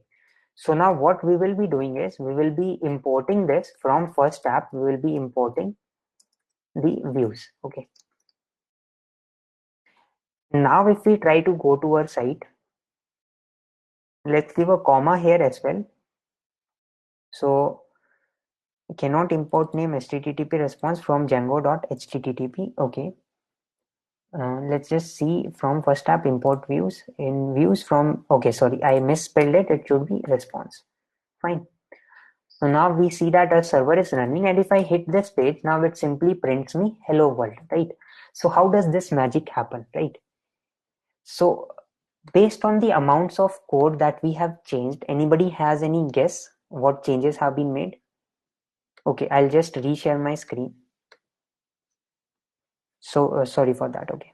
So now what we will be doing is we will be importing this from first app. We will be importing the views. Okay. Now if we try to go to our site, let's give a comma here as well. So cannot import name http response from django.http. Okay. Let's just see from first app import views in views from, okay, sorry, I misspelled it. It should be response. Fine. So now we see that our server is running, and if I hit this page, now it simply prints me hello world, right? So how does this magic happen, right? So based on the amounts of code that we have changed, anybody has any guess what changes have been made? Okay, I'll just reshare my screen. So sorry for that. Okay.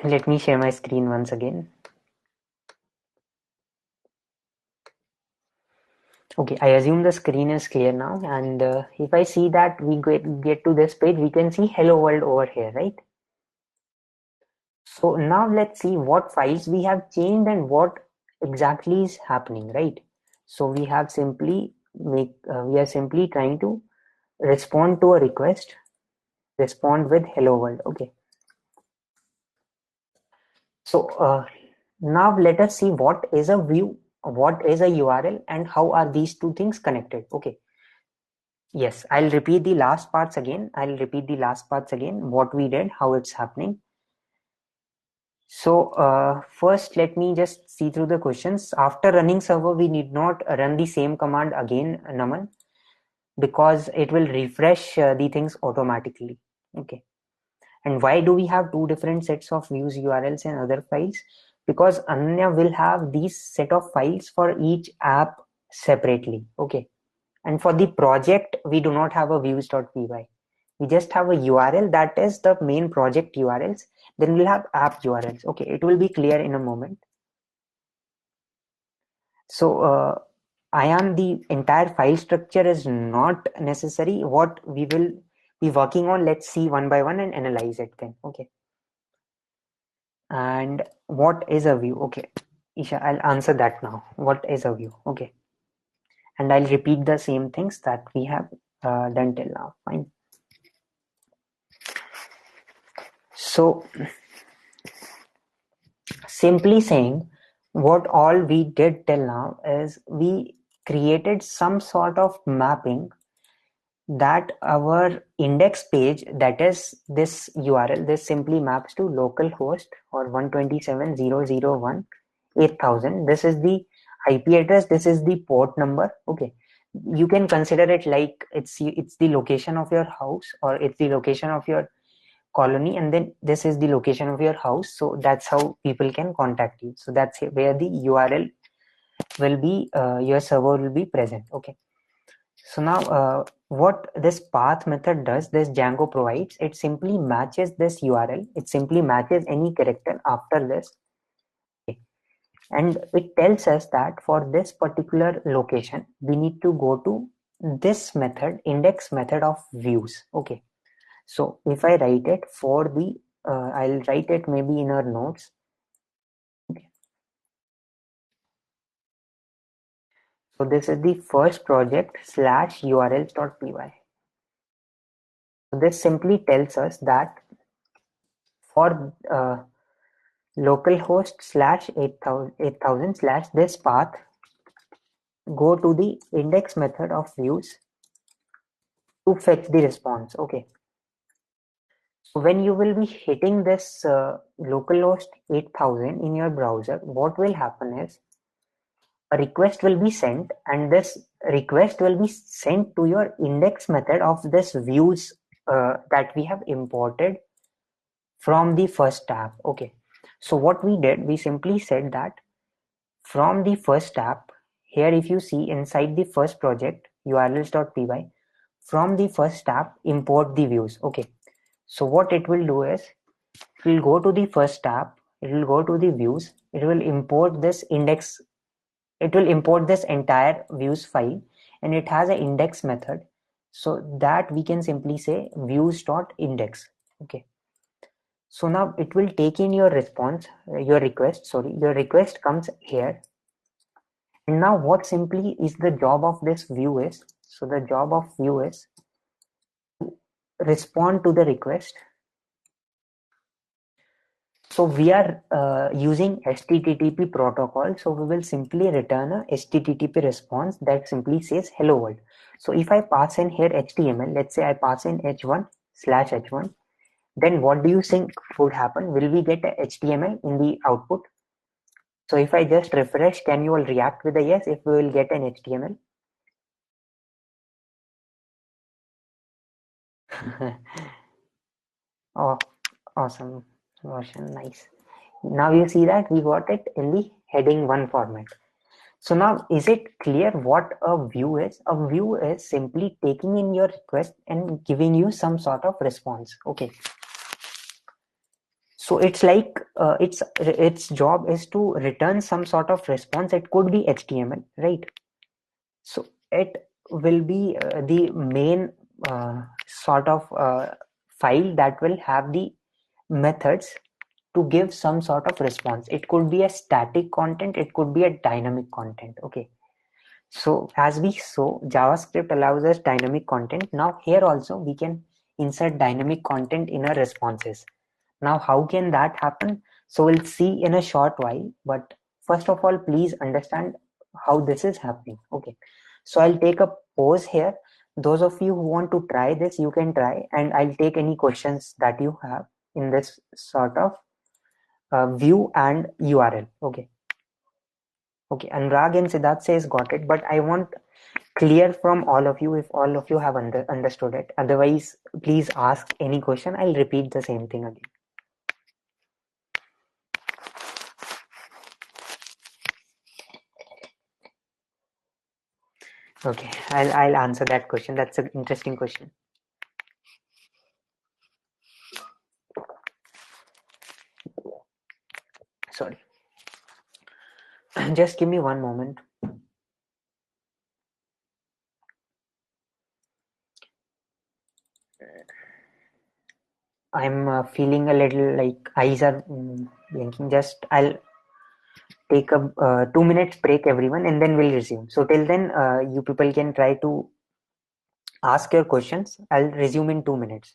Let me share my screen once again. Okay, I assume the screen is clear now, and if I see that we get to this page, we can see hello world over here, right? So now let's see what files we have changed and what exactly is happening, right? So we have simply we are simply trying to respond to a request, respond with hello world. Okay. So now let us see what is a view, what is a URL, and how are these two things connected. Okay. Yes, I'll repeat the last parts again. What we did, how it's happening. So first, let me just see through the questions. After running server, we need not run the same command again, Naman, because it will refresh the things automatically. Okay. And why do we have two different sets of views, URLs and other files? Because Ananya will have these set of files for each app separately. Okay. And for the project, we do not have a views.py. We just have a URL that is the main project URLs. Then we'll have app URLs. Okay, it will be clear in a moment. So I am the entire file structure is not necessary. What we will be working on, let's see one by one and analyze it then. Okay. And what is a view? Okay, Isha, I'll answer that now. What is a view? Okay. And I'll repeat the same things that we have done till now. Fine. So simply saying, what all we did till now is we created some sort of mapping that our index page, that is this URL, this simply maps to localhost or 127.0.0.1.8,000. This is the IP address, this is the port number. Okay, you can consider it like it's the location of your house, or it's the location of your colony, and then this is the location of your house. So that's how people can contact you. So that's where the URL will be, your server will be present. Okay. So now what this path method does, this Django provides, it simply matches this URL. It simply matches any character after this. Okay. And it tells us that for this particular location, we need to go to this method, index method of views. Okay. So if I write it for the, I'll write it maybe in our notes. Okay. So this is the first project slash urls.py. So this simply tells us that for localhost slash 8000 slash this path, go to the index method of views to fetch the response. Okay. So when you will be hitting this localhost 8000 in your browser, what will happen is a request will be sent, and this request will be sent to your index method of this views that we have imported from the first tab. Okay. So what we did, we simply said that from the first tab, here if you see inside the first project urls.py, from the first tab import the views. Okay. So what it will do is, it will go to the first tab, it will go to the views, it will import this index, it will import this entire views file, and it has an index method, so that we can simply say views.index. Okay. So now it will take in your response, your request, sorry, your request comes here. And now what simply is the job of this view is, so the job of view is respond to the request. So we are using HTTP protocol. So we will simply return a HTTP response that simply says hello world. So if I pass in here HTML, let's say I pass in h1/h1, then what do you think would happen? Will we get a HTML in the output? So if I just refresh, can you all react with a yes if we will get an HTML? Oh, awesome version, nice. Now you see that we got it in the heading 1 format. So now is it clear what a view is? A view is simply taking in your request and giving you some sort of response. Okay. So it's like its job is to return some sort of response. It could be HTML, right? So it will be the main sort of file that will have the methods to give some sort of response. It could be a static content, it could be a dynamic content. Okay. So as we saw, JavaScript allows us dynamic content. Now here also we can insert dynamic content in our responses. Now how can that happen? So we'll see in a short while, but first of all, please understand how this is happening. Okay. So I'll take a pause here. Those of you who want to try this, you can try, and I'll take any questions that you have in this sort of view and URL. Okay. Okay. Anurag and Siddharth says got it, but I want clear from all of you if all of you have understood it. Otherwise, please ask any question. I'll repeat the same thing again. Okay, I'll answer that question. That's an interesting question. Sorry. Just give me one moment. I'm feeling a little like eyes are blinking. Just I'll take a 2 minutes break, everyone, and then we'll resume. So till then, you people can try to ask your questions. I'll resume in 2 minutes.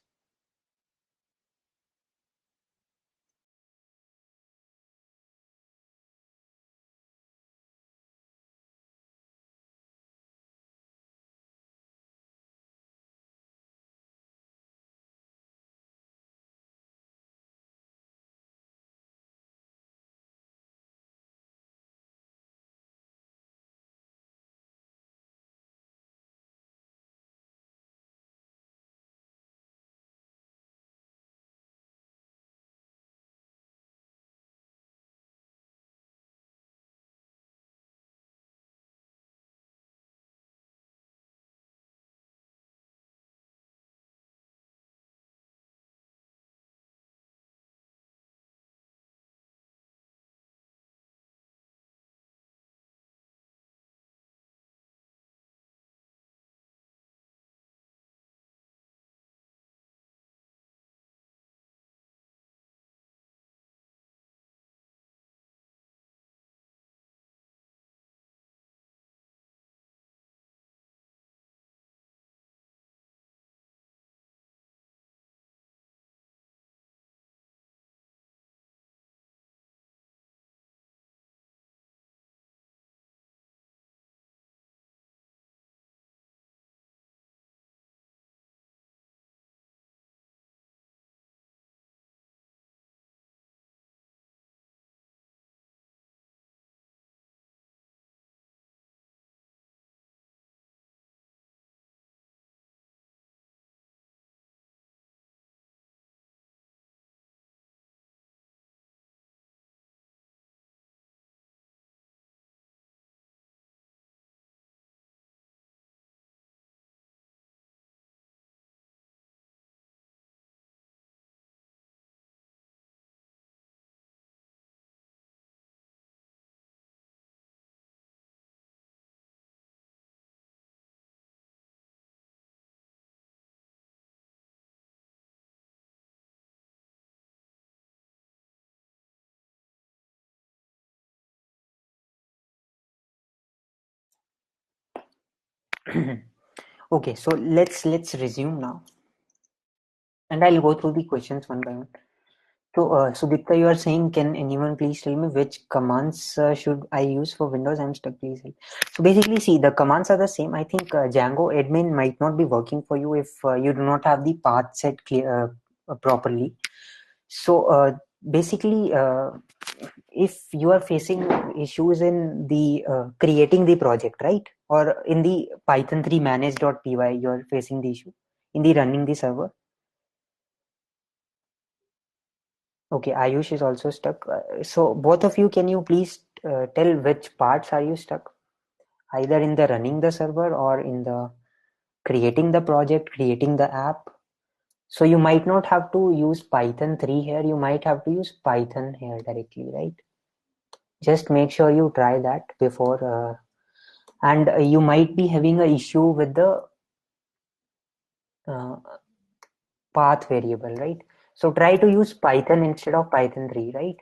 Okay, so let's resume now, and I'll go through the questions one by one. So, Sudipta, you are saying, can anyone please tell me which commands should I use for Windows? I'm stuck, please help. So basically, see, the commands are the same. I think Django admin might not be working for you if you do not have the path set clear properly. So basically, if you are facing issues in the creating the project, right, or in the Python 3 manage.py, you are facing the issue in the running the server. Okay, Ayush is also stuck. So both of you, can you please tell which parts are you stuck? Either in the running the server or in the creating the project, creating the app. So you might not have to use Python 3 here. You might have to use Python here directly, right? Just make sure you try that before. And you might be having an issue with the uh, path variable, right? So try to use Python instead of Python 3, right?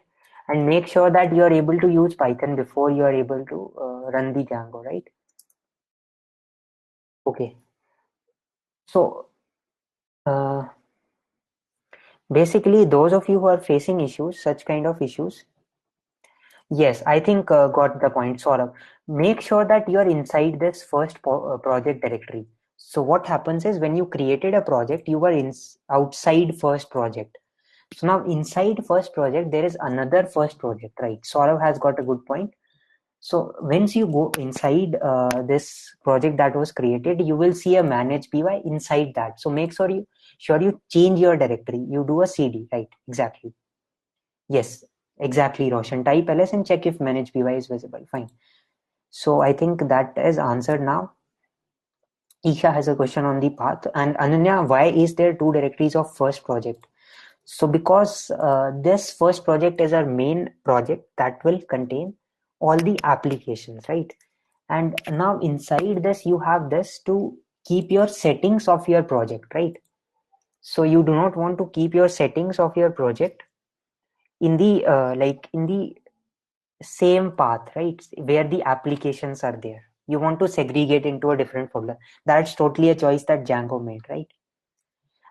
And make sure that you are able to use Python before you are able to run the Django, right? Okay. So uh, basically, those of you who are facing issues, such kind of issues, yes, I think got the point, sort of. Make sure that you are inside this first project directory. So what happens is when you created a project, you were outside first project. So now inside first project, there is another first project, right? Saurav has got a good point. So once you go inside this project that was created, you will see a manage py inside that. So make sure you change your directory. You do a cd, right? Exactly. Yes, exactly, Roshan. Type ls and check if manage py is visible. Fine. So I think that is answered now. Isha has a question on the path. And Ananya, why is there two directories of first project? So because this first project is our main project that will contain all the applications, right? And now inside this, you have this to keep your settings of your project, right? So you do not want to keep your settings of your project in the in the same path, right? Where the applications are there. You want to segregate into a different folder. That's totally a choice that Django made, right?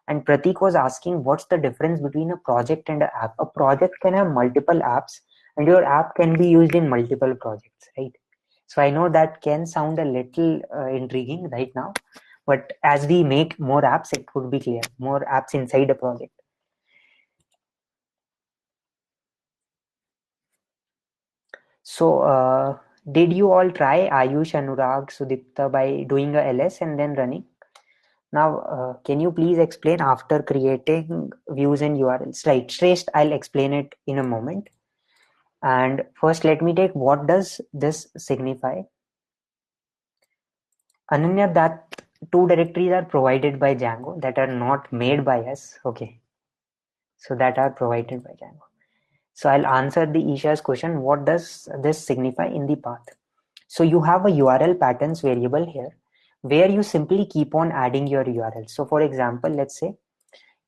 And Pratik was asking, what's the difference between a project and an app? A project can have multiple apps, and your app can be used in multiple projects, right? So I know that can sound a little intriguing right now, but as we make more apps, it would be clear. More apps inside a project. So, did you all try Ayush, Anurag, Sudipta by doing a ls and then running? Now, can you please explain after creating views and URLs? Right, Shrest, I'll explain it in a moment. And first, let me take what does this signify? Ananya, that two directories are provided by Django that are not made by us. Okay, so that are provided by Django. So I'll answer the Isha's question. What does this signify in the path? So you have a URL patterns variable here where you simply keep on adding your URL. So for example, let's say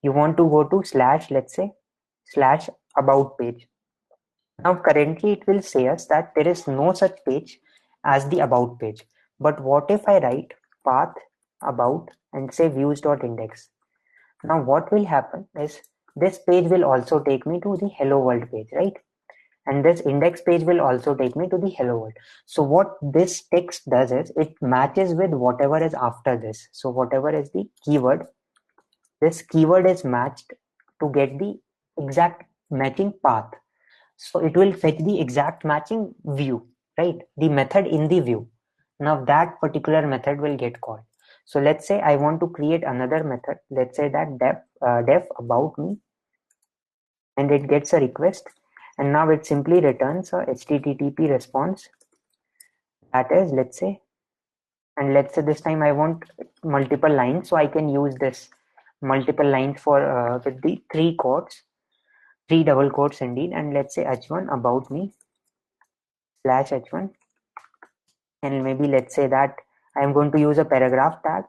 you want to go to slash, let's say slash about page. Now currently it will say us that there is no such page as the about page. But what if I write path about and say views.index? Now what will happen is this page will also take me to the hello world page, right? And this index page will also take me to the hello world. So what this text does is it matches with whatever is after this. So whatever is the keyword, this keyword is matched to get the exact matching path. So it will fetch the exact matching view, right? The method in the view. Now that particular method will get called. So let's say I want to create another method. Let's say that def about me, and it gets a request, and now it simply returns a HTTP response. That is, let's say, and let's say this time I want multiple lines, so I can use this multiple lines for with the three quotes, three double quotes indeed, and let's say h1 about me slash h1, and maybe let's say that I'm going to use a paragraph tag.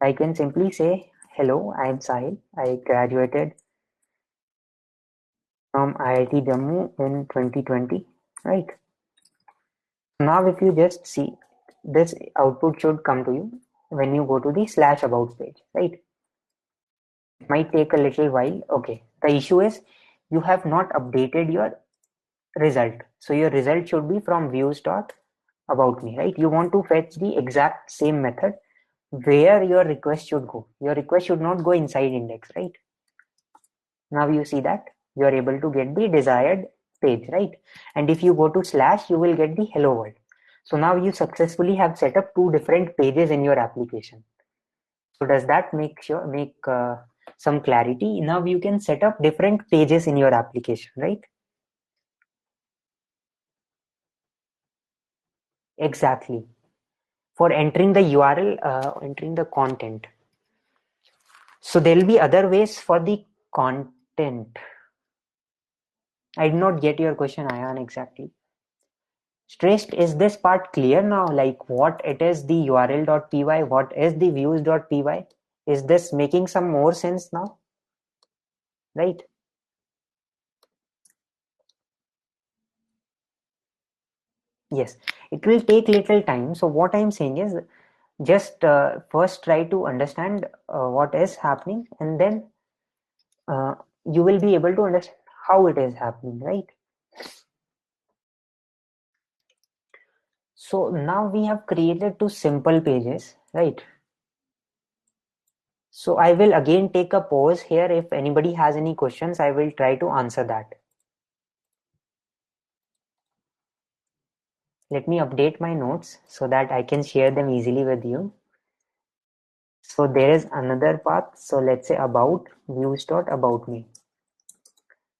I can simply say, hello, I am Sahil. I graduated from IIT Jammu in 2020, right? Now, if you just see, this output should come to you when you go to the slash about page, right? It might take a little while. Okay, the issue is you have not updated your result. So your result should be from views dot about me, right? You want to fetch the exact same method where your request should go. Your request should not go inside index, right? Now you see that you are able to get the desired page, right? And if you go to slash, you will get the hello world. So now you successfully have set up two different pages in your application. So does that make some clarity? Now you can set up different pages in your application, right? Exactly. For entering the URL, entering the content. So there will be other ways for the content. I did not get your question, Ayan, exactly. Stressed, is this part clear now? Like what it is the url.py, what is the views.py? Is this making some more sense now? Right? Yes, it will take little time. So what I'm saying is just first try to understand what is happening, and then uh, you will be able to understand how it is happening, right? So now we have created two simple pages, right? So I will again take a pause here. If anybody has any questions, I will try to answer that. Let me update my notes so that I can share them easily with you. So there is another path. So let's say about views.about me.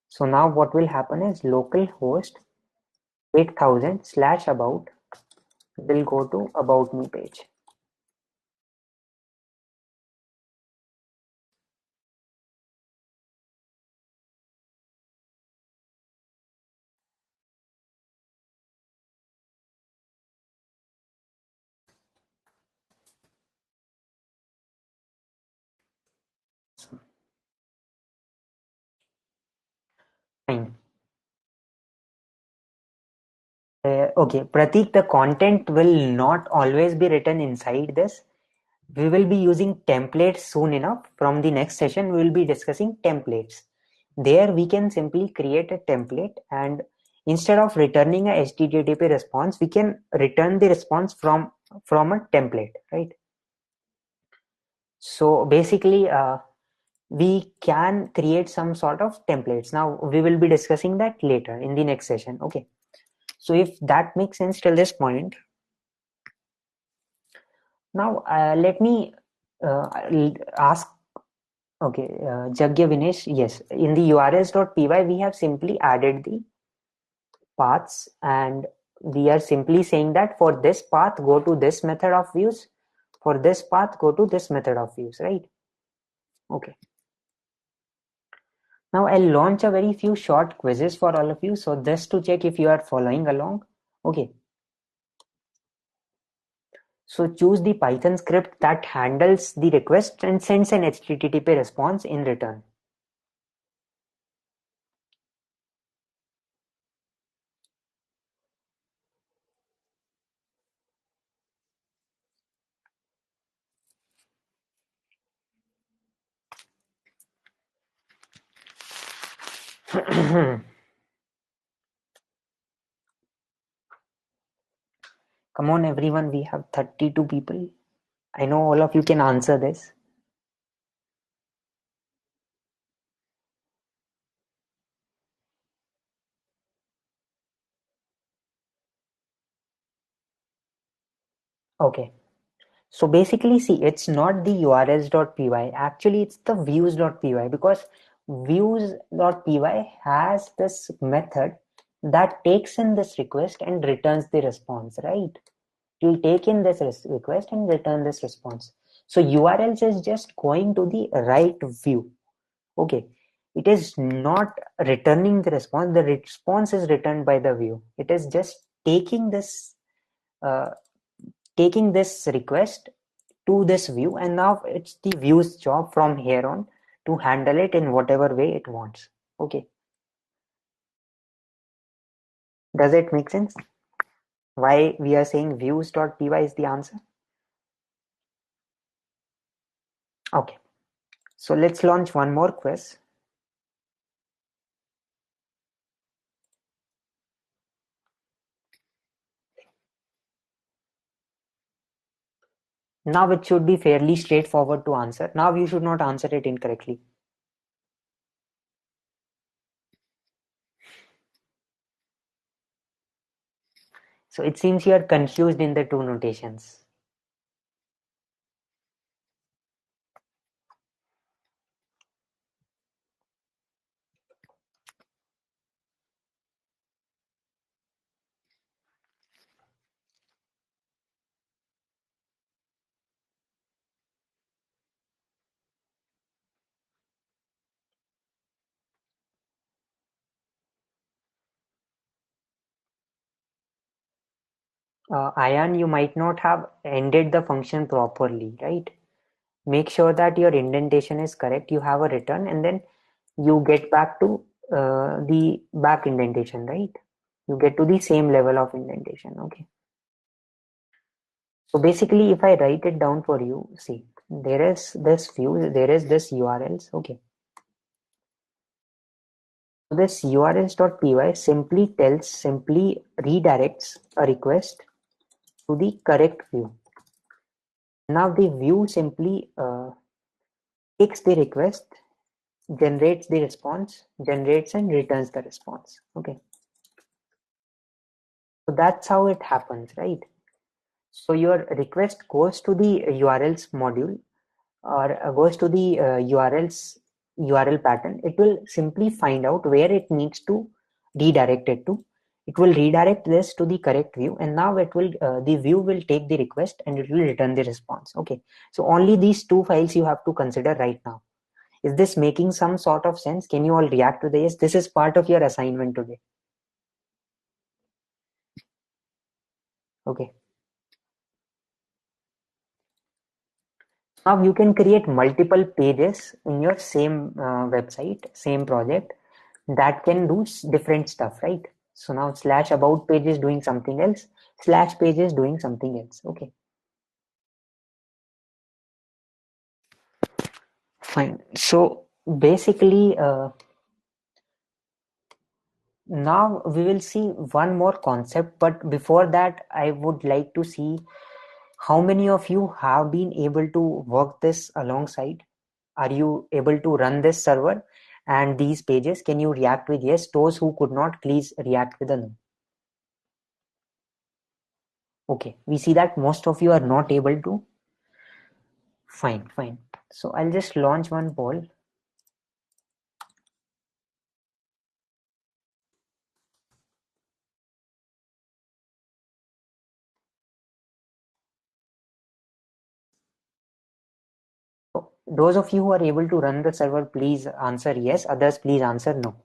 So now what will happen is localhost 8000 slash about will go to about me page. Fine. Okay, Pratik, the content will not always be written inside this. We will be using templates soon enough. From the next session, we will be discussing templates. There we can simply create a template, and instead of returning a HTTP response, we can return the response from a template, right? So basically, we can create some sort of templates. Now we will be discussing that later in the next session. Okay. So if that makes sense till this point, now let me ask. Okay, Jagya Vinesh, yes, in the urls.py, we have simply added the paths, and we are simply saying that for this path, go to this method of views. For this path, go to this method of views, right? Okay. Now I'll launch a very few short quizzes for all of you. So just to check if you are following along. Okay. So choose the Python script that handles the request and sends an HTTP response in return. Come on, everyone, we have 32 people. I know all of you can answer this. Okay. So basically, see, it's not the urls.py. Actually, it's the views.py, because views.py has this method that takes in this request and returns the response, right? It will take in this request and return this response. So URLs is just going to the right view. Okay. It is not returning the response. The response is returned by the view. It is just taking this uh, request to this view, and now it's the view's job from here on to handle it in whatever way it wants. Okay, does it make sense? Why we are saying views.py is the answer? Okay, so let's launch one more quiz. Now it should be fairly straightforward to answer. Now you should not answer it incorrectly. So it seems you are confused in the two notations. Ayan, you might not have ended the function properly, right? Make sure that your indentation is correct. You have a return and then you get back to the back indentation, right? You get to the same level of indentation. Okay. So basically, if I write it down for you, see, there is this view, there is this URLs. Okay. So this urls.py simply redirects a request to the correct view. Now the view simply takes the request, generates the response, generates and returns the response. Okay. So that's how it happens, right? So your request goes to the URLs module or goes to the URL pattern. It will simply find out where it needs to redirect it to. It will redirect this to the correct view, and now it will the view will take the request and it will return the response. Okay, so only these two files you have to consider right now. Is this making some sort of sense? Can you all react to this? This is part of your assignment today. Okay. Now you can create multiple pages in your same website, same project that can do different stuff, right? So now slash about page is doing something else, slash page is doing something else. Okay, fine. So basically, now we will see one more concept, but before that, I would like to see how many of you have been able to work this alongside. Are you able to run this server and these pages? Can you react with yes? Those who could not, please react with a no. Okay, we see that most of you are not able to. Fine, fine. So I'll just launch one poll. So those of you who are able to run the server, please answer yes. Others, please answer no.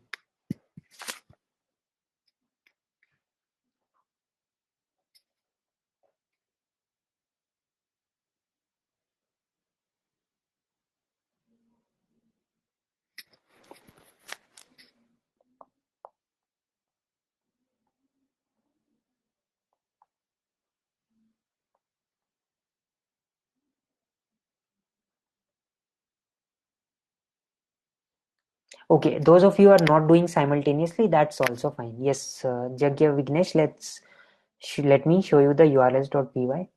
Okay, those of you are not doing simultaneously, that's also fine. Yes, Jagya Vignesh, let me show you the urls.py.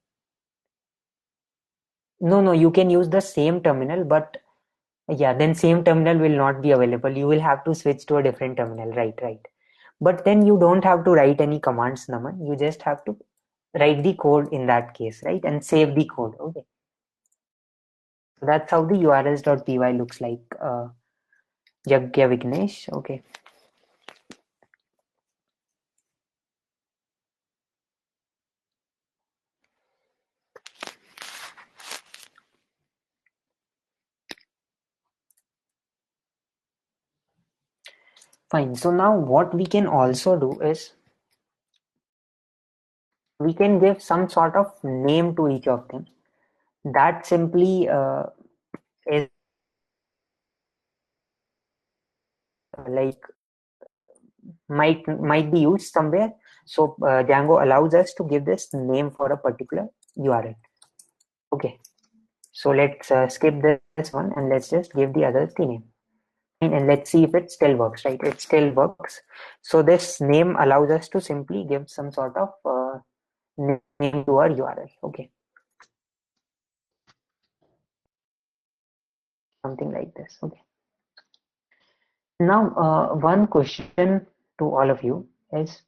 No, you can use the same terminal, but yeah, then same terminal will not be available. You will have to switch to a different terminal, right. But then you don't have to write any commands, Naman. You just have to write the code in that case, right? And save the code. Okay. So that's how the urls.py looks like. Jagya Vignesh. Okay. Fine. So now what we can also do is we can give some sort of name to each of them. That simply is like might be used somewhere. So Django allows us to give this name for a particular URL. Okay, so let's skip this one and let's just give the others the name. And let's see if it still works, right? It still works. So this name allows us to simply give some sort of name to our URL. Okay, something like this. Okay. Now, one question to all of you is,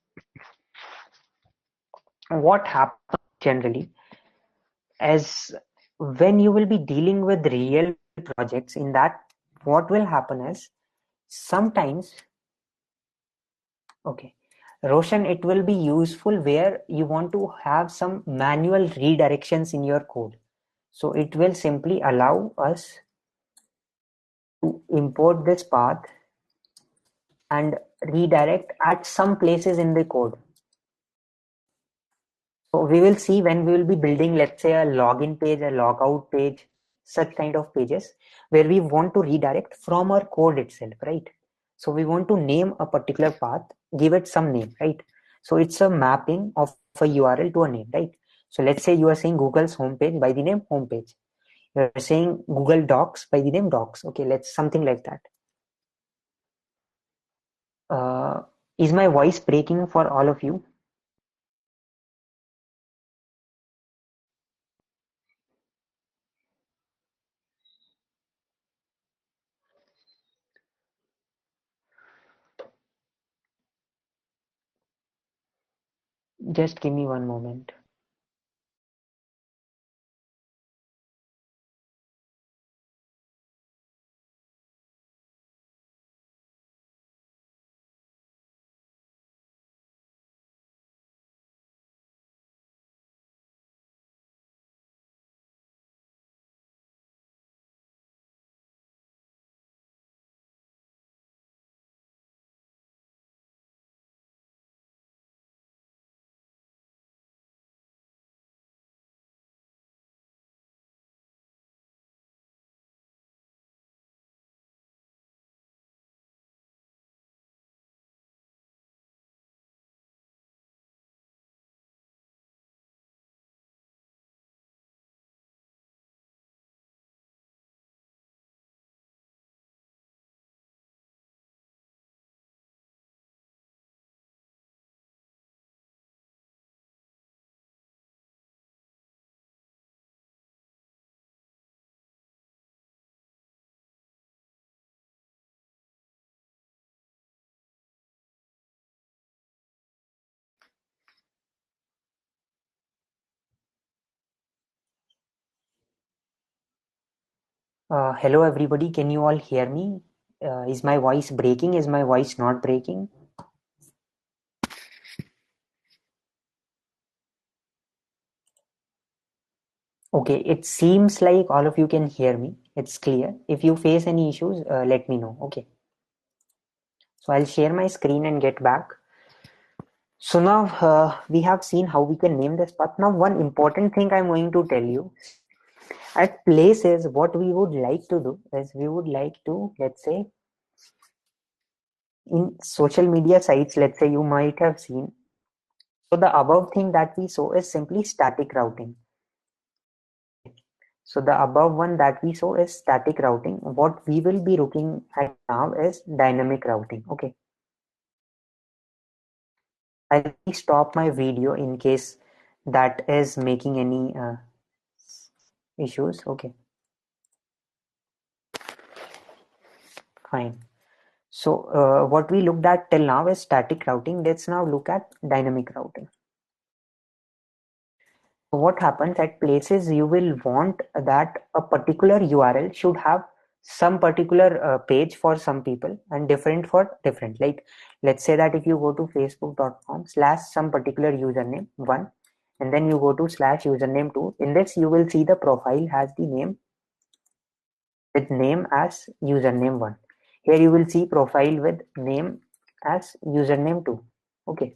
what happens generally as when you will be dealing with real projects? In that, what will happen is sometimes, okay, Roshan, it will be useful where you want to have some manual redirections in your code. So it will simply allow us to import this path and redirect at some places in the code. So we will see when we will be building, let's say, a login page, a logout page, such kind of pages where we want to redirect from our code itself, right? So we want to name a particular path, give it some name, right? So it's a mapping of a URL to a name, right? So let's say you are saying Google's homepage by the name homepage. You're saying Google Docs by the name Docs. Okay, let's something like that. Uh, is my voice breaking for all of you? Just give me one moment. Hello everybody, can you all hear me? Is my voice breaking? Is my voice not breaking? Okay, it seems like all of you can hear me. It's clear. If you face any issues, let me know. Okay. So I'll share my screen and get back. So now we have seen how we can name this path. Now one important thing I'm going to tell you. At places, what we would like to do is we would like to, let's say, in social media sites, let's say you might have seen. So the above thing that we saw is simply static routing. So the above one that we saw is static routing. What we will be looking at now is dynamic routing. Okay. I'll stop my video in case that is making any issues. Okay, fine. So what we looked at till now is static routing. Let's now look at dynamic routing. What happens at places, you will want that a particular URL should have some particular page for some people and different for different. Like let's say that if you go to facebook.com slash some particular username 1 and then you go to slash username 2, in this you will see the profile has the name with name as username 1. Here you will see profile with name as username 2. Okay,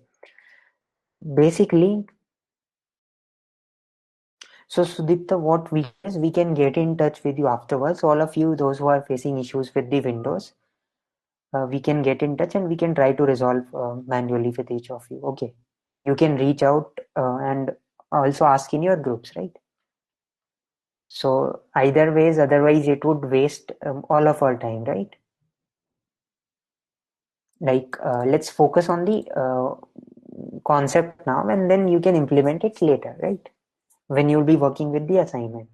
basically. So Sudipta, what we is we can get in touch with you afterwards. All of you, those who are facing issues with the Windows, we can get in touch and we can try to resolve manually with each of you. Okay. you can reach out and also ask in your groups, right? So either ways, otherwise it would waste all of our time, right? Like let's focus on the concept now, and then you can implement it later, right? When you'll be working with the assignment.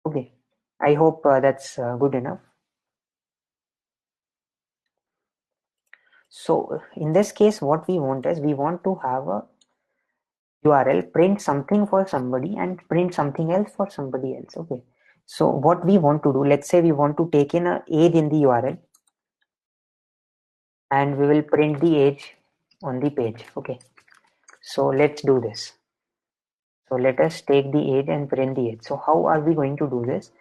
Okay, I hope that's good enough. So in this case, what we want is we want to have a URL print something for somebody and print something else for somebody else. Okay, so what we want to do, let's say we want to take in a age in the URL, and we will print the age on the page. Okay, so let's do this. So let us take the age and print the age. So how are we going to do this?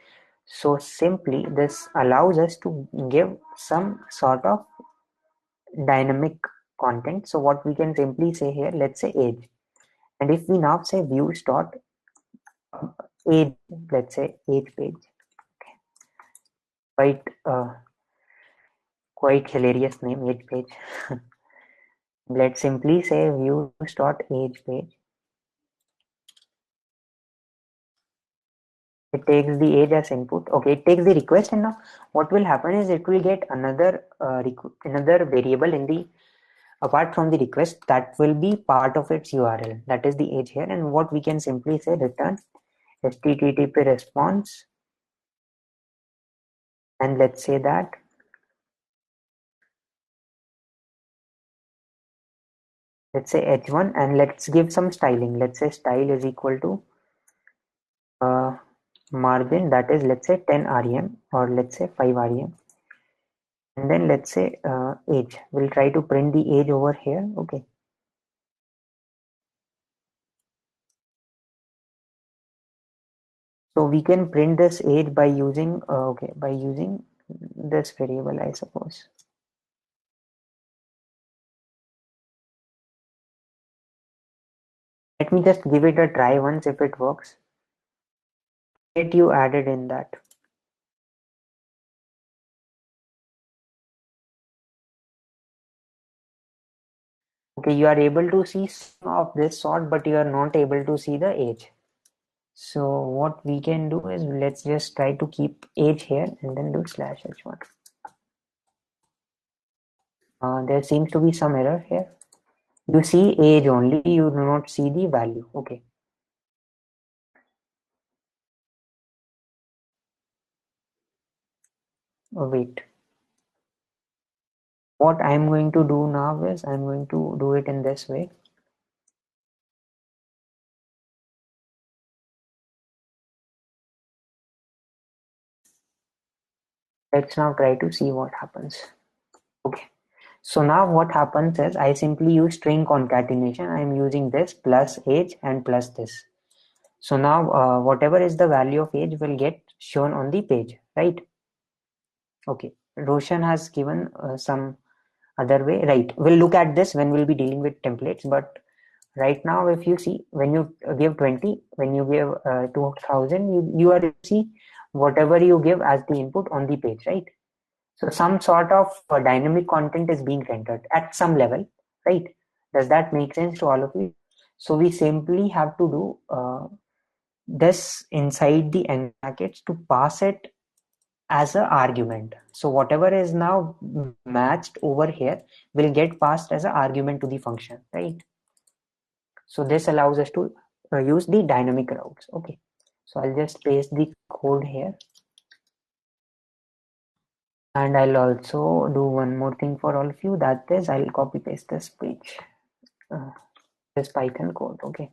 So simply this allows us to give some sort of dynamic content. So what we can simply say here, let's say age. And if we now say views dot age, let's say age page, quite quite hilarious name, age page. Let's simply say views dot age page. It takes the age as input. Okay, it takes the request, and now what will happen is it will get another another variable in the apart from the request that will be part of its URL, that is the age here. And what we can simply say, return HTTP response, and let's say that let's say h1, and let's give some styling. Let's say style is equal to margin, that is let's say 10 rem or let's say 5 rem, and then let's say age. We'll try to print the age over here. Okay, so we can print this age by using okay, by using this variable, I suppose. Let me just give it a try once. If it works, get you added in that. Okay, you are able to see some of this sort, but you are not able to see the age. So what we can do is let's just try to keep age here and then do slash h1. There seems to be some error here. You see age only, you do not see the value. Okay. Oh, wait. What I'm going to do now is I'm going to do it in this way. Let's now try to see what happens. Okay. So now what happens is I simply use string concatenation. I'm using this plus age and plus this. So now whatever is the value of age will get shown on the page, right? Okay, Roshan has given some other way, right? We'll look at this when we'll be dealing with templates, but right now if you see, when you give 20, when you give 2000, you are to see whatever you give as the input on the page, right? So some sort of dynamic content is being rendered at some level, right? Does that make sense to all of you? So we simply have to do this inside the end brackets to pass it as an argument. So whatever is now matched over here will get passed as an argument to the function, right? So this allows us to use the dynamic routes. Okay, so I'll just paste the code here, and I'll also do one more thing for all of you, that is I'll copy paste this page, this Python code. Okay,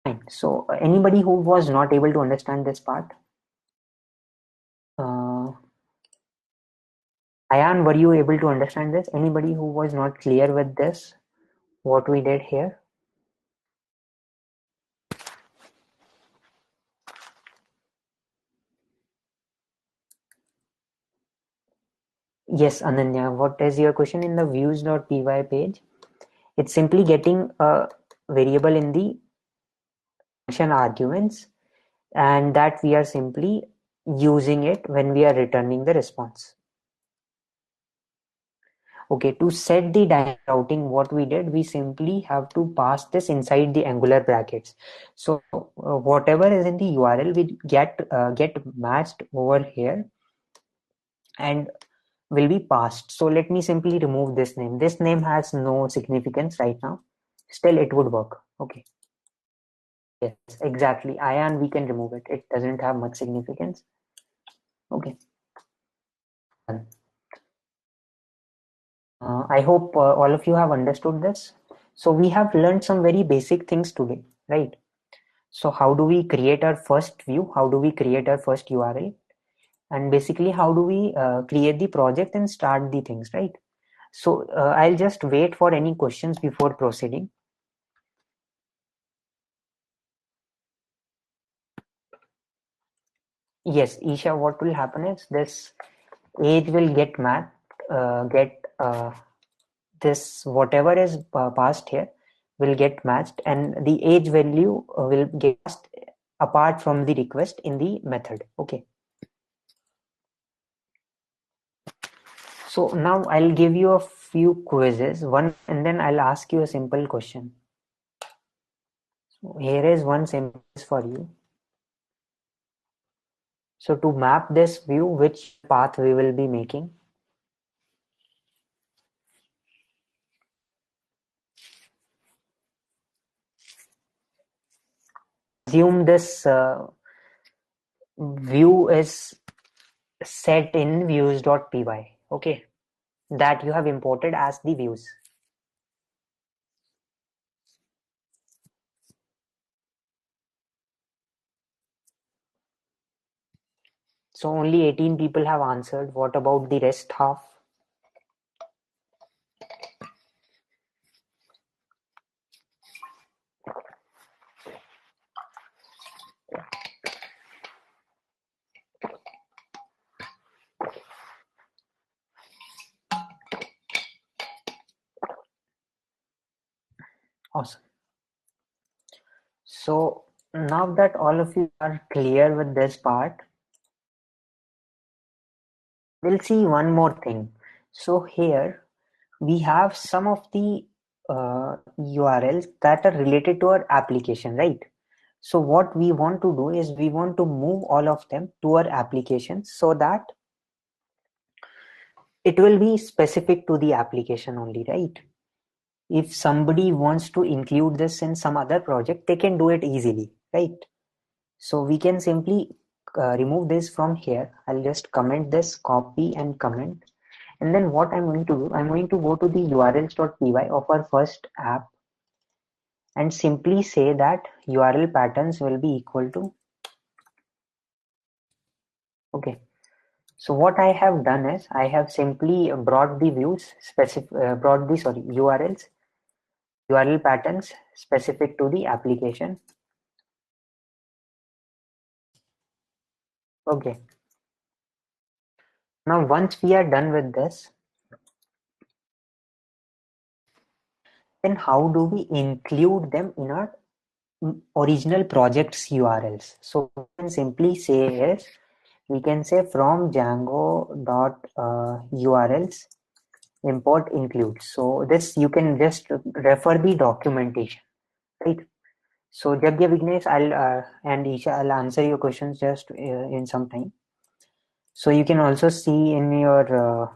fine. So anybody who was not able to understand this part, Ayan, were you able to understand this? Anybody who was not clear with this, what we did here? Yes, Ananya, what is your question in the views.py page? It's simply getting a variable in the function arguments, and that we are simply using it when we are returning the response. Okay, to set the dynamic routing, what we did, we simply have to pass this inside the angular brackets. So whatever is in the URL will get matched over here and will be passed. So let me simply remove this name. This name has no significance right now. Still, it would work. Okay. Yes, exactly. Ion, we can remove it. It doesn't have much significance. Okay. I hope all of you have understood this. So we have learned some very basic things today, right? So how do we create our first view? How do we create our first URL? And basically, how do we create the project and start the things, right? So I'll just wait for any questions before proceeding. Yes, Isha, what will happen is this age will get mapped, this whatever is passed here will get matched, and the age value will get passed apart from the request in the method. Okay. So now I'll give you a few quizzes, one, and then I'll ask you a simple question. So here is one simple quiz for you. So to map this view, which path we will be making? Assume this view is set in views.py. Okay, that you have imported as the views. So only 18 people have answered. What about the rest half? Awesome. So now that all of you are clear with this part, we'll see one more thing. So here we have some of the URLs that are related to our application, right? So what we want to do is we want to move all of them to our application so that it will be specific to the application only, right? If somebody wants to include this in some other project, they can do it easily, right? So we can simply remove this from here. I'll just comment this, copy and comment. And then what I'm going to do, I'm going to go to the urls.py of our first app and simply say that URL patterns will be equal to, okay. So what I have done is I have simply brought the views URLs, URL patterns specific to the application. Okay. Now once we are done with this, then how do we include them in our original project's URLs? So we can simply say is, we can say from Django dot URLs import include. So this you can just refer the documentation, right? So Jagya Vignesh, I'll and Isha, I'll answer your questions just in some time. So you can also see in your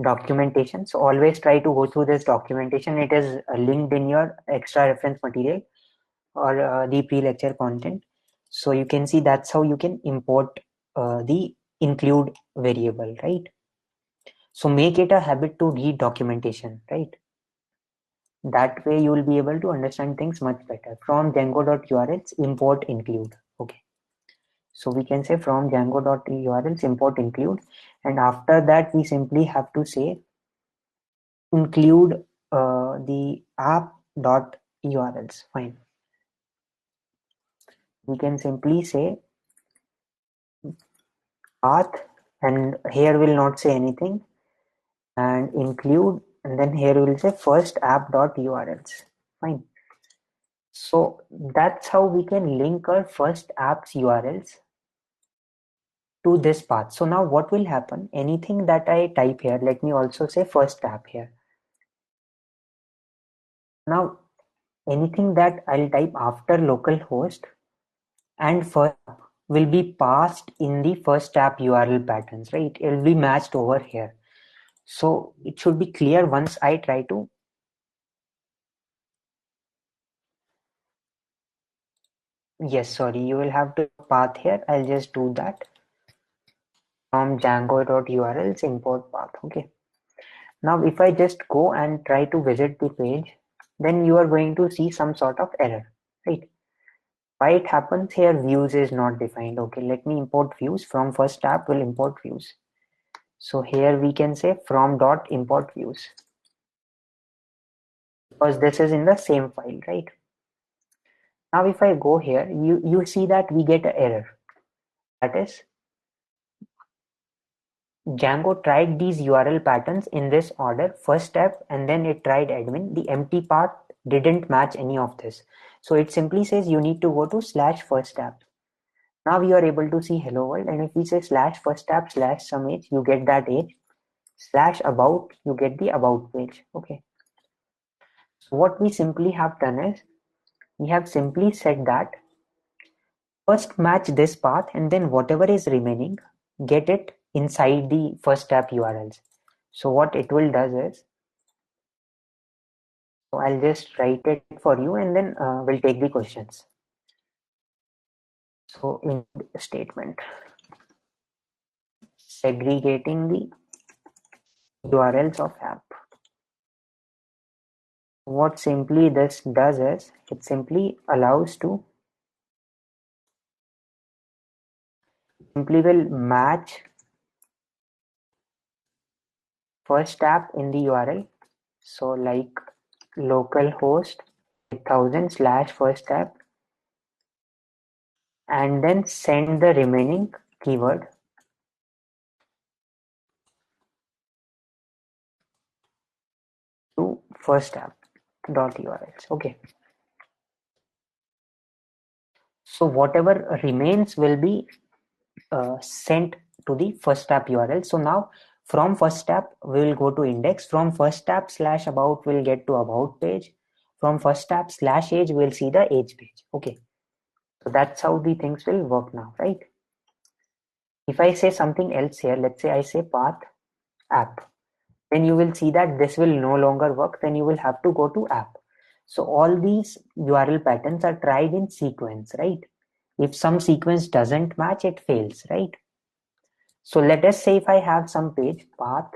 documentation. So always try to go through this documentation. It is linked in your extra reference material or the pre-lecture content. So you can see that's how you can import the include variable, right? So make it a habit to read documentation, right? That way you will be able to understand things much better. From Django.urls import include. Okay. So we can say from Django.urls import include, and after that we simply have to say include the app.urls. Fine. We can simply say path, and here will not say anything, and include, and then here we will say first app.urls. Fine. So that's how we can link our first app's URLs to this path. So now what will happen? Anything that I type here, let me also say first tab here. Now anything that I'll type after localhost and first will be passed in the first app URL patterns, right? It will be matched over here. So it should be clear once I try to. Yes, sorry, you will have to path here. I'll just do that from Django.urls import path. Okay. Now if I just go and try to visit the page, then you are going to see some sort of error, right? Why it happens here? Views is not defined. Okay, let me import views. From first tab will import views. So here we can say from dot import views, because this is in the same file, right? Now if I go here, you see that we get an error. That is, Django tried these URL patterns in this order, first step, and then it tried admin. The empty path didn't match any of this. So it simply says you need to go to slash first tab. Now you are able to see hello world, and if we say slash first tab slash some age, you get that age. Slash about, you get the about page. Okay. So what we simply have done is, we have simply said that first match this path and then whatever is remaining, get it inside the first tab URLs. So what it will does is, so I'll just write it for you and then we'll take the questions. So in statement, segregating the URLs of app. What simply this does is, it simply allows to, simply will match first app in the URL. So like localhost 8000 slash first app, and then send the remaining keyword to first app dot URLs. Okay. So whatever remains will be sent to the first tab URL. So now from first tab we will go to index. From first tab slash about we'll get to about page. From first tab slash age we'll see the age page. Okay. So that's how the things will work now, right? If I say something else here, let's say I say path app, then you will see that this will no longer work. Then you will have to go to app. So all these URL patterns are tried in sequence, right? If some sequence doesn't match, it fails, right? So let us say if I have some page path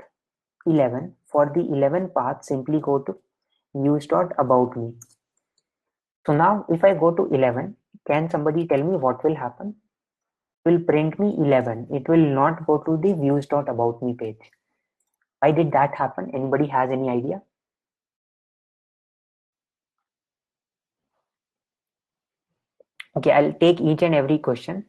11, for the 11 path, simply go to use.about me. So now if I go to 11, can somebody tell me what will happen? It will print me 11. It will not go to the views.about me page. Why did that happen? Anybody has any idea? Okay, I'll take each and every question.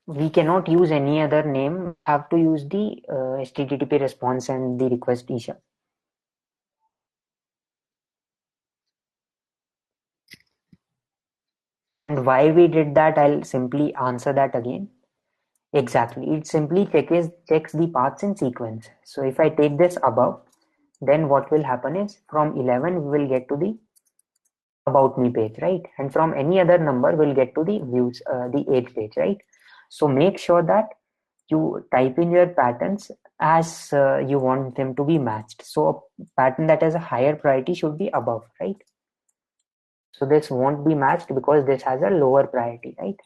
We cannot use any other name. We have to use the HTTP response and the request Isha. And why we did that, I'll simply answer that again. Exactly. It simply checks the paths in sequence. So if I take this above, then what will happen is from 11 we will get to the about me page, right? And from any other number we'll get to the views, the age page, right? So make sure that you type in your patterns as you want them to be matched. So a pattern that has a higher priority should be above, right? So this won't be matched because this has a lower priority, right?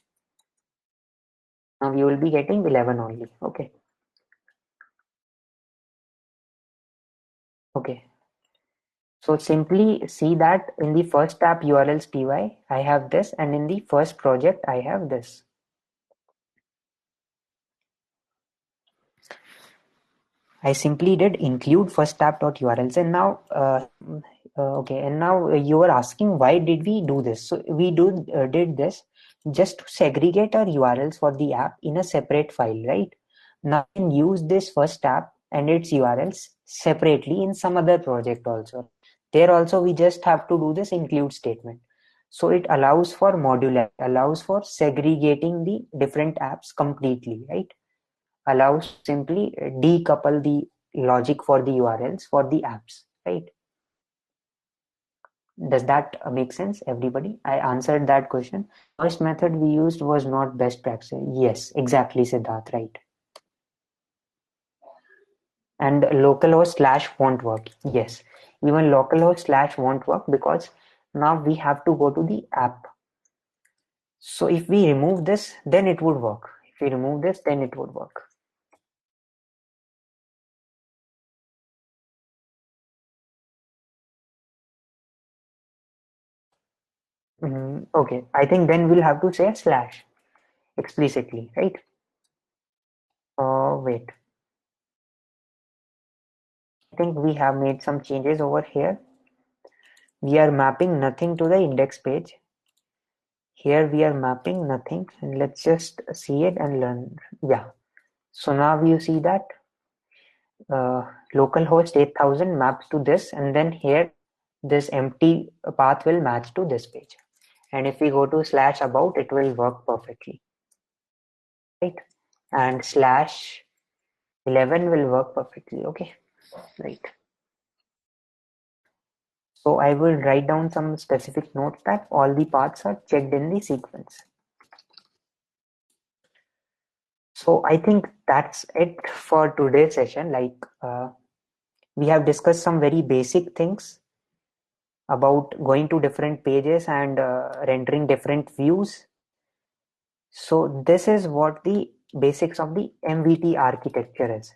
Now you will be getting 11 only. Okay. Okay. So simply see that in the first tab URLs py, I have this, and in the first project, I have this. I simply did include first tab.urls, and now, okay, and now you were asking why did we do this? So we did this just to segregate our URLs for the app in a separate file, right? Now you can use this first tab and its URLs separately in some other project also. There also we just have to do this include statement. So it allows for modular, allows for segregating the different apps completely, right? Allows simply decouple the logic for the URLs for the apps, right? Does that make sense, everybody? I answered that question. First method we used was not best practice. Yes, exactly, Siddharth, right? And localhost slash won't work. Yes, even localhost slash won't work because now we have to go to the app. So if we remove this, then it would work. If we remove this, then it would work. Okay, I think then we'll have to say slash explicitly, right? Wait, I think we have made some changes over here. We are mapping nothing to the index page. Here we are mapping nothing, and let's just see it and learn. Yeah, so now you see that localhost 8000 maps to this, and then here this empty path will match to this page. And if we go to slash about, it will work perfectly, right? And slash 11 will work perfectly. Okay, right. So I will write down some specific notes that all the paths are checked in the sequence. So I think that's it for today's session. Like we have discussed some very basic things about going to different pages and rendering different views. So this is what the basics of the MVT architecture is.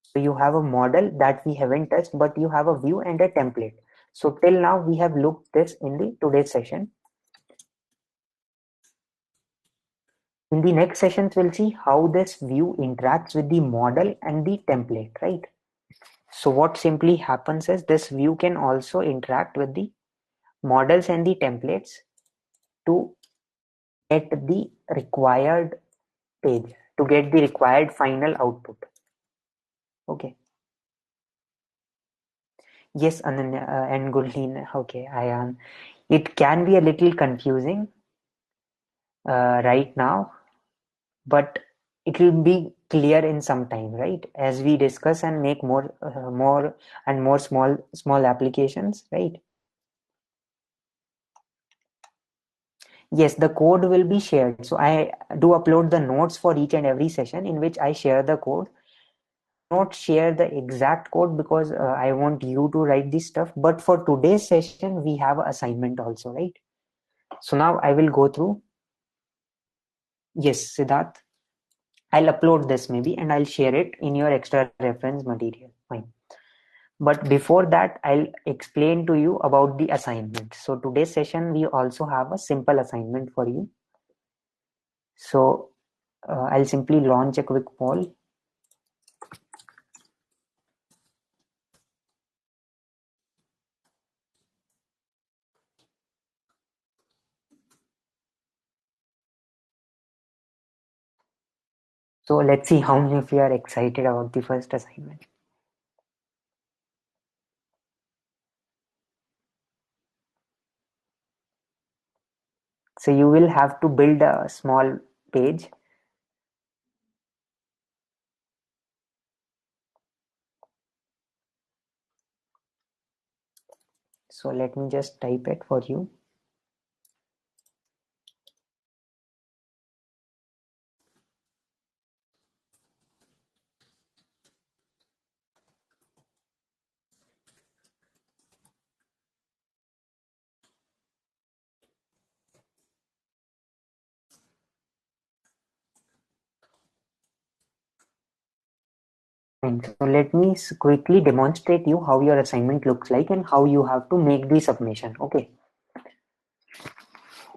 So you have a model that we haven't touched, but you have a view and a template. So till now we have looked this in the today's session. In the next sessions, we'll see how this view interacts with the model and the template, right? So what simply happens is this view can also interact with the models and the templates to get the required page, to get the required final output. Okay. Yes, Ananya and Gulleen. Okay, Ayan. It can be a little confusing right now, but it will be clear in some time, right? As we discuss and make more and more small applications, right? Yes, the code will be shared. So I do upload the notes for each and every session in which I share the code. Not share the exact code because I want you to write this stuff. But for today's session, we have an assignment also, right? So now I will go through. Yes, Siddharth. I'll upload this maybe and I'll share it in your extra reference material. Fine. But before that, I'll explain to you about the assignment. So today's session, we also have a simple assignment for you. So I'll simply launch a quick poll. So let's see how many of you are excited about the first assignment. So you will have to build a small page. So let me just type it for you. So let me quickly demonstrate you how your assignment looks like and how you have to make the submission. Okay.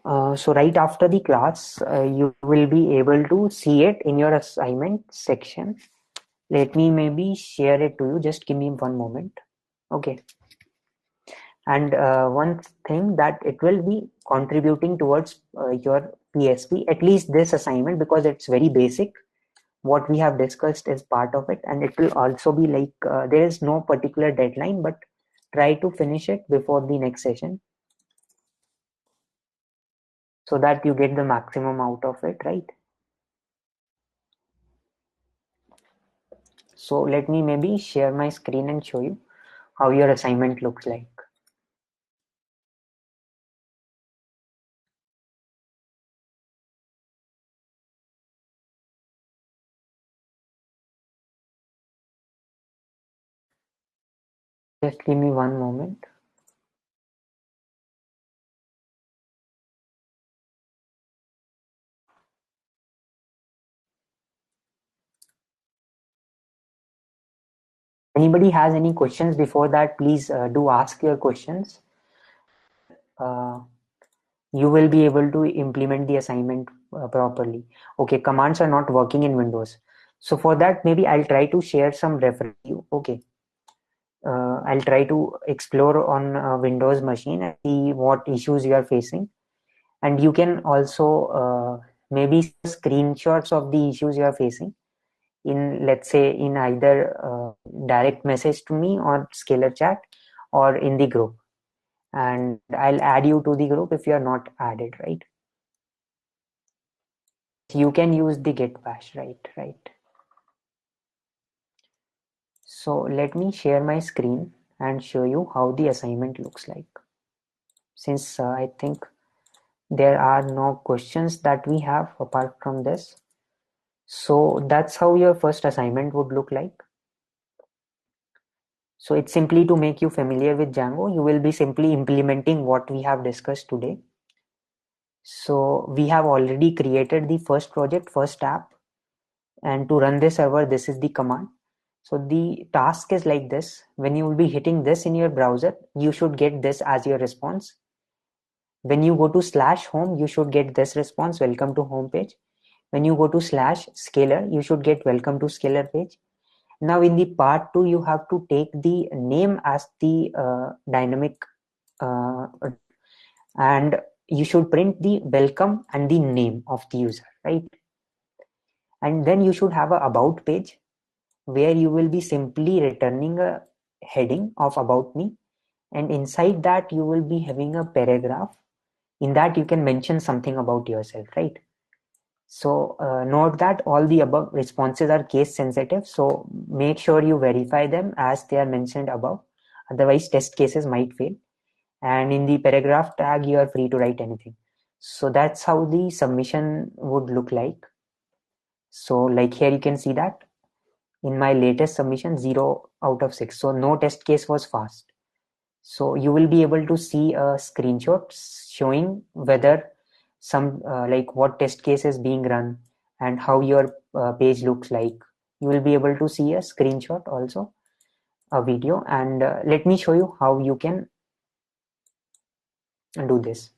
So right after the class, you will be able to see it in your assignment section. Let me maybe share it to you. Just give me one moment. Okay. And one thing that it will be contributing towards your PSP, at least this assignment, because it's very basic. What we have discussed is part of it, and it will also be like there is no particular deadline, but try to finish it before the next session so that you get the maximum out of it, right? So let me maybe share my screen and show you how your assignment looks like. Just give me one moment. Anybody has any questions before that, please do ask your questions. Uh, you will be able to implement the assignment properly. Okay, commands are not working in Windows. So for that, maybe I'll try to share some reference. Okay, I'll try to explore on a Windows machine and see what issues you are facing. And you can also maybe screenshots of the issues you are facing in, let's say, in either direct message to me or scalar chat or in the group, and I'll add you to the group if you are not added, right? You can use the get bash, right. So let me share my screen and show you how the assignment looks like, since I think there are no questions that we have apart from this. So that's how your first assignment would look like. So it's simply to make you familiar with Django. You will be simply implementing what we have discussed today. So we have already created the first project, first app, and to run this server, this is the command. So the task is like this. When you will be hitting this in your browser, you should get this as your response. When you go to /home, you should get this response, welcome to home page. When you go to /scalar, you should get welcome to scalar page. Now in the part 2, you have to take the name as the dynamic uh, and you should print the welcome and the name of the user, right? And then you should have a about page where you will be simply returning a heading of about me, and inside that you will be having a paragraph. In that you can mention something about yourself, right? So note that all the above responses are case sensitive, so make sure you verify them as they are mentioned above, otherwise test cases might fail. And in the paragraph tag you are free to write anything. So that's how the submission would look like. So like here you can see that in my latest submission 0 out of 6, so no test case was fast. So you will be able to see a screenshot showing whether some like what test case is being run and how your page looks like. You will be able to see a screenshot, also a video, and let me show you how you can do this.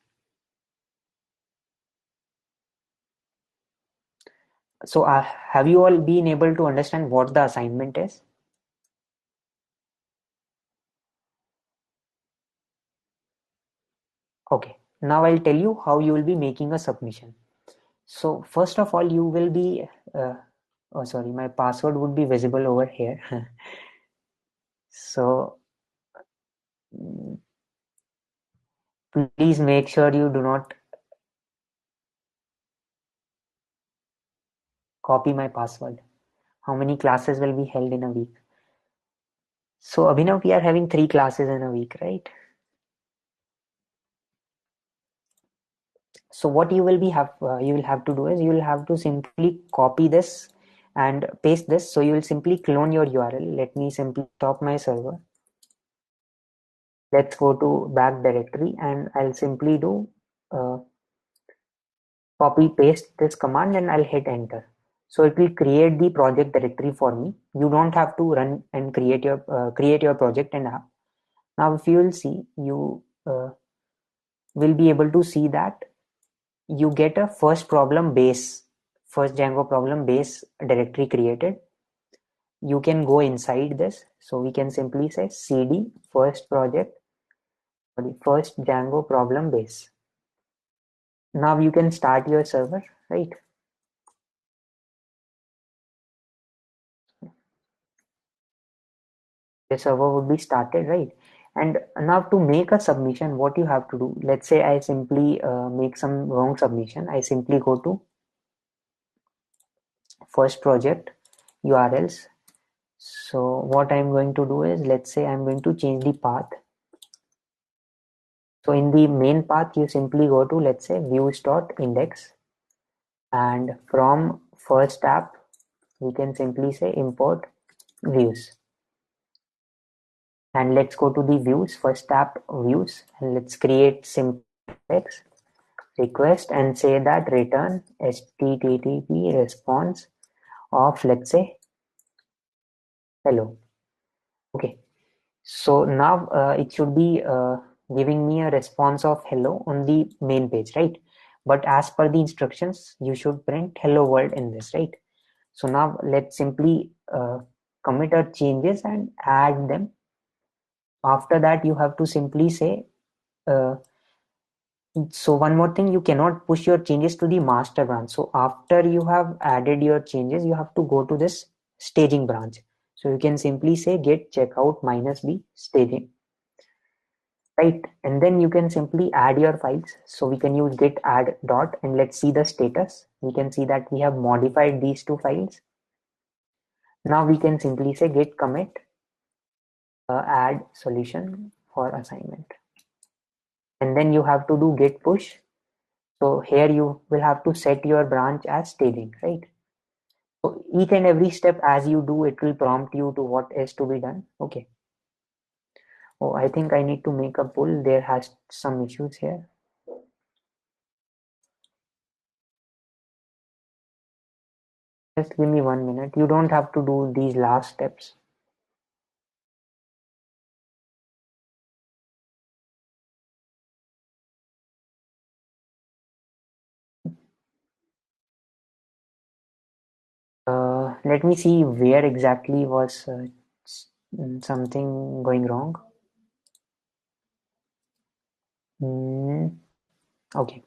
So have you all been able to understand what the assignment is? Okay, now I'll tell you how you will be making a submission. So first of all, you will be oh sorry, my password would be visible over here. So please make sure you do not copy my password. How many classes will be held in a week? So Abhinav, we are having 3 classes in a week, right? So what you will have to do is you will have to simply copy this and paste this. So you will simply clone your URL. Let me simply stop my server. Let's go to back directory and I'll simply do copy paste this command and I'll hit enter. So it will create the project directory for me. You don't have to run and create your project and app. Now if you will see, you will be able to see that you get a first Django problem base directory created. You can go inside this. So we can simply say cd first project for the first Django problem base. Now you can start your server, right? The server would be started, right? And now to make a submission, what you have to do, let's say I simply make some wrong submission. I simply go to first project URLs. So what I'm going to do is, let's say I'm going to change the path. So in the main path, you simply go to, let's say, views.index, and from first app, we can simply say import views. And let's go to the views, first app views, and let's create syntax request and say that return http response of, let's say, hello. Okay, so now it should be giving me a response of hello on the main page, right? But as per the instructions, you should print hello world in this, right? So now let's simply commit our changes and add them. After that, you have to simply say, so one more thing, you cannot push your changes to the master branch. So after you have added your changes, you have to go to this staging branch. So you can simply say get checkout -b staging, right? And then you can simply add your files. So we can use git add dot, and let's see the status. We can see that we have modified these two files. Now we can simply say git commit add solution for assignment. And then you have to do git push. So here you will have to set your branch as staging, right? So each and every step as you do, it will prompt you to what is to be done. Okay. Oh, I think I need to make a pull. There has some issues here. Just give me 1 minute. You don't have to do these last steps. Let me see where exactly was something going wrong. Okay.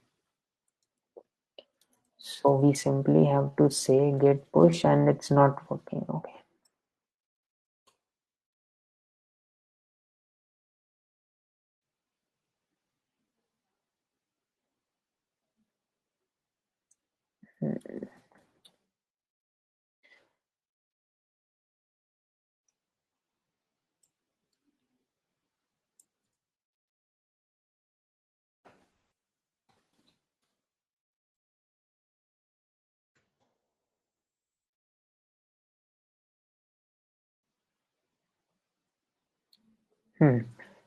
So we simply have to say git push and it's not working. Okay.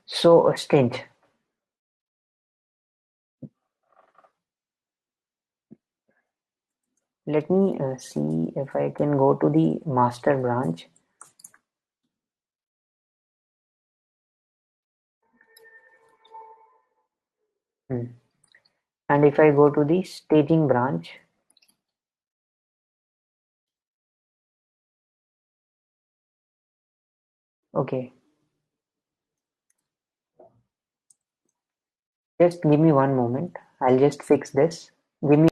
So strange. Let me see if I can go to the master branch. And if I go to the staging branch, okay, just give me 1 moment. I'll just fix this. Give me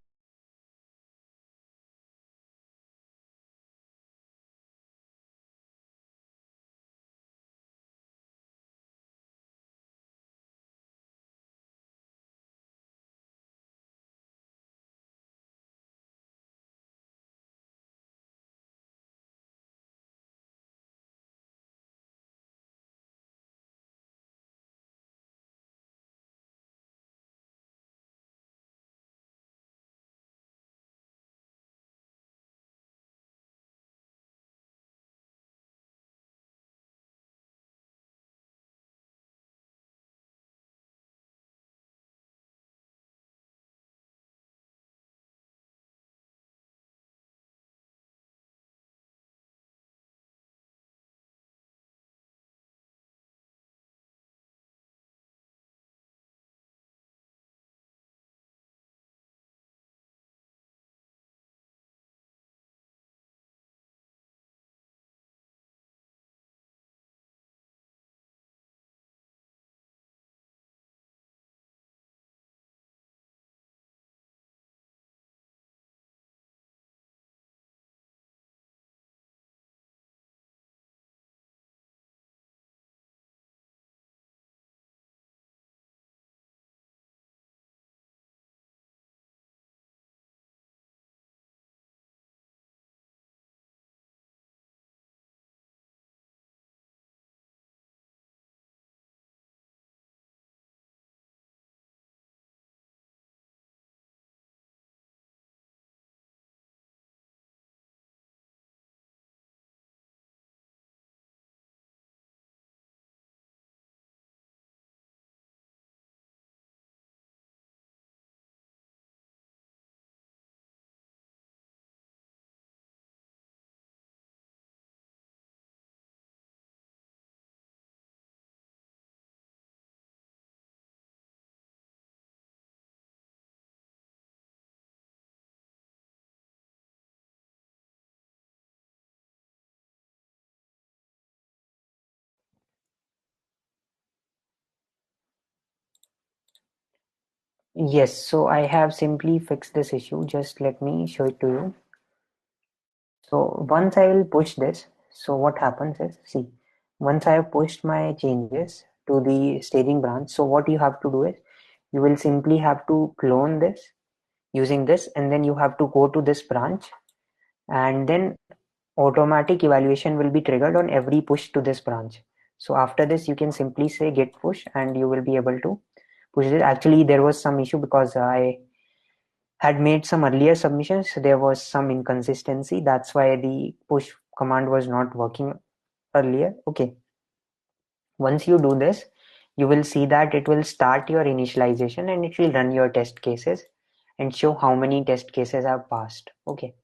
Yes, so I have simply fixed this issue. Just let me show it to you. So once I will push this, so what happens is, see, once I have pushed my changes to the staging branch, so what you have to do is, you will simply have to clone this using this, and then you have to go to this branch, and then automatic evaluation will be triggered on every push to this branch. So after this, you can simply say git push, and you will be able to push it. Actually, there was some issue because I had made some earlier submissions. There was some inconsistency. That's why the push command was not working earlier. Okay. Once you do this, you will see that it will start your initialization and it will run your test cases and show how many test cases have passed. Okay.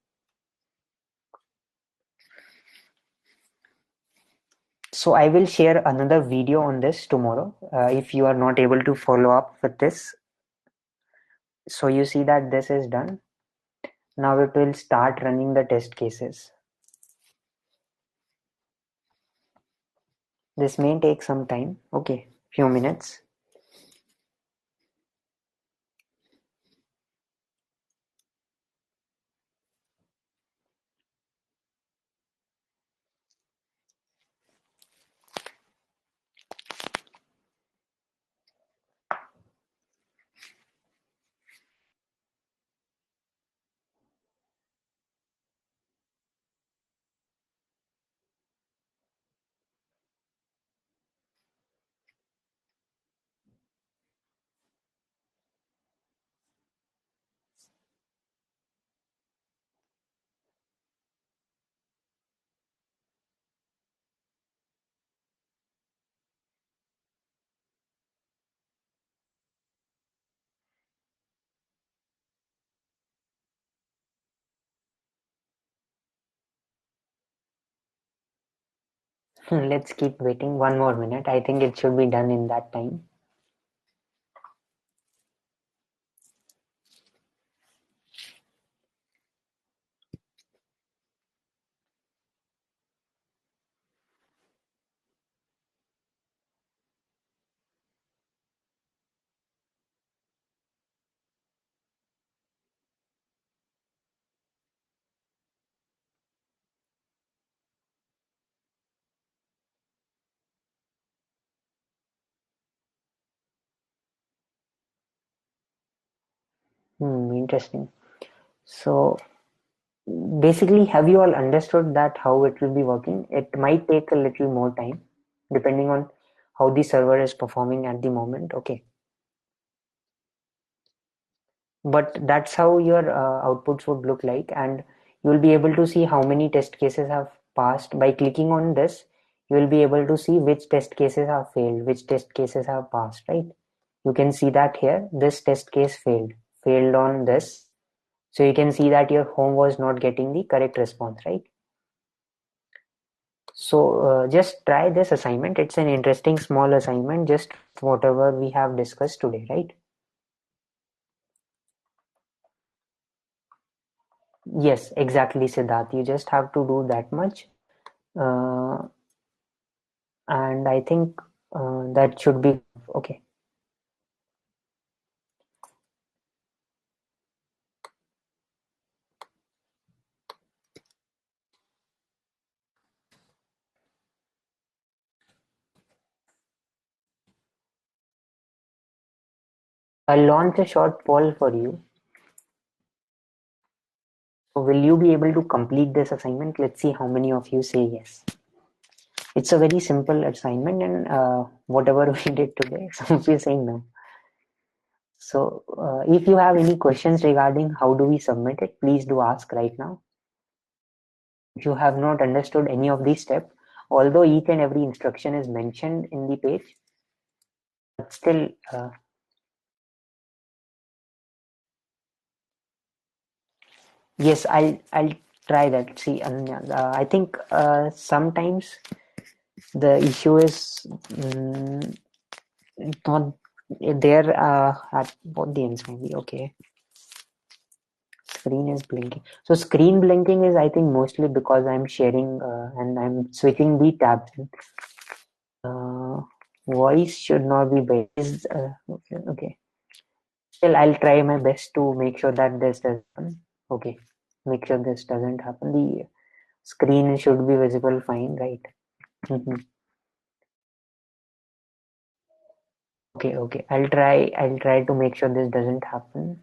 So I will share another video on this tomorrow if you are not able to follow up with this. So you see that this is done. Now it will start running the test cases. This may take some time. Okay, few minutes. Let's keep waiting 1 more minute. I think it should be done in that time. Interesting. So basically, have you all understood that how it will be working? It might take a little more time depending on how the server is performing at the moment. Okay. But that's how your outputs would look like, and you will be able to see how many test cases have passed. By clicking on this, you will be able to see which test cases have failed, which test cases have passed, right? You can see that here, this test case failed on this. So you can see that your home was not getting the correct response, right? So just try this assignment. It's an interesting small assignment, just whatever we have discussed today, right? Yes, exactly, Siddharth. You just have to do that much. Uh, and I think that should be okay. I'll launch a short poll for you. So will you be able to complete this assignment? Let's see how many of you say yes. It's a very simple assignment, and whatever we did today, some of you saying no. So if you have any questions regarding how do we submit it, please do ask right now. If you have not understood any of these steps, although each and every instruction is mentioned in the page, but still yes, I'll try that. See, Ananya, I think sometimes the issue is not there at both the ends maybe. Okay, screen is blinking. So screen blinking is, I think, mostly because I'm sharing and I'm switching the tabs. Uh, Voice should not be based. Okay, okay. Still, I'll try my best to make sure that this doesn't happen. Okay, make sure this doesn't happen. The screen should be visible fine, right? Mhm. Okay, okay. I'll try to make sure this doesn't happen.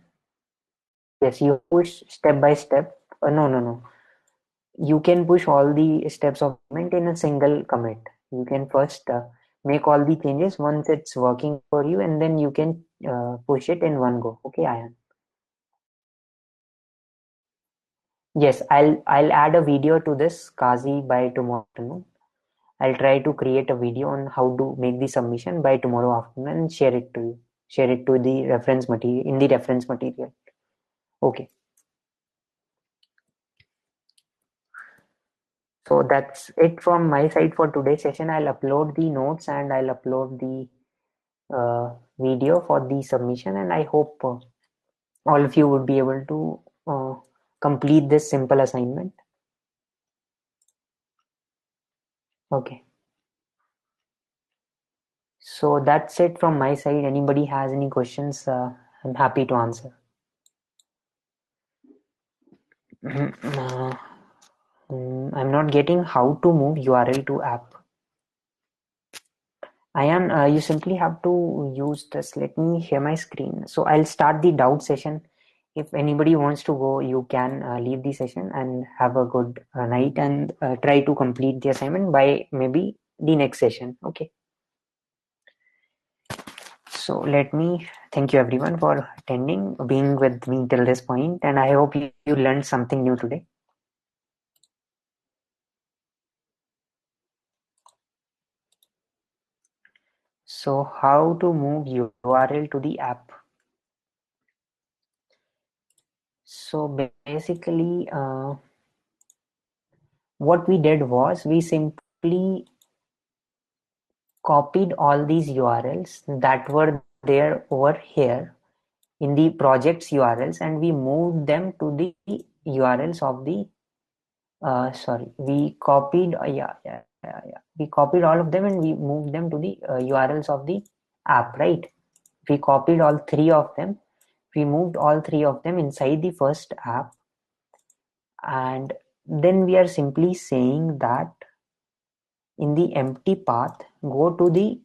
Yes, you push step by step. No, no, no. You can push all the steps of movement in a single commit. You can first make all the changes once it's working for you, and then you can push it in one go. Okay, Ayan. Yes, I'll add a video to this Kazi by tomorrow afternoon. I'll try to create a video on how to make the submission by tomorrow afternoon and share it to you. Share it to the reference material in the reference material. Okay. So that's it from my side for today's session. I'll upload the notes and I'll upload the video for the submission, and I hope all of you would be able to complete this simple assignment. Okay. So that's it from my side. Anybody has any questions? I'm happy to answer. I'm not getting how to move URL to app. Ayan, you simply have to use this. Let me share my screen. So I'll start the doubt session. If anybody wants to go, you can leave the session and have a good night and try to complete the assignment by maybe the next session. Okay. So let me thank you everyone for attending, being with me till this point, and I hope you learned something new today. So how to move URL to the app? So basically, what we did was we simply copied all these URLs that were there over here in the project's URLs, and we moved them to the URLs of the sorry, we copied we copied all of them and we moved them to the URLs of the app, right? We copied all three of them, we moved all three of them inside the first app, and then we are simply saying that in the empty path go to the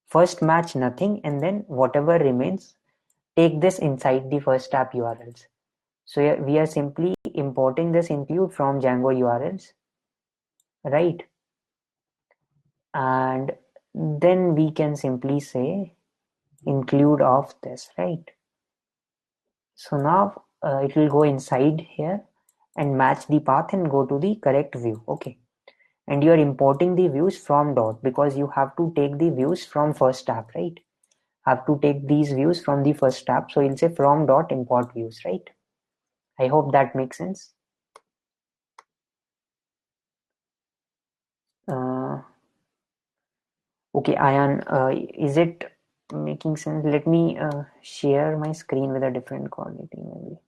first match nothing, and then whatever remains take this inside the first app URLs. So we are simply importing this include from Django URLs, right? And then we can simply say include of this, right? So now it will go inside here and match the path and go to the correct view. Okay. And you are importing the views from dot because you have to take the views from first tab, right? Have to take these views from the first tab. So you'll say from dot import views, right? I hope that makes sense. Okay, Ayan, is it making sense? Let me share my screen with a different quality maybe.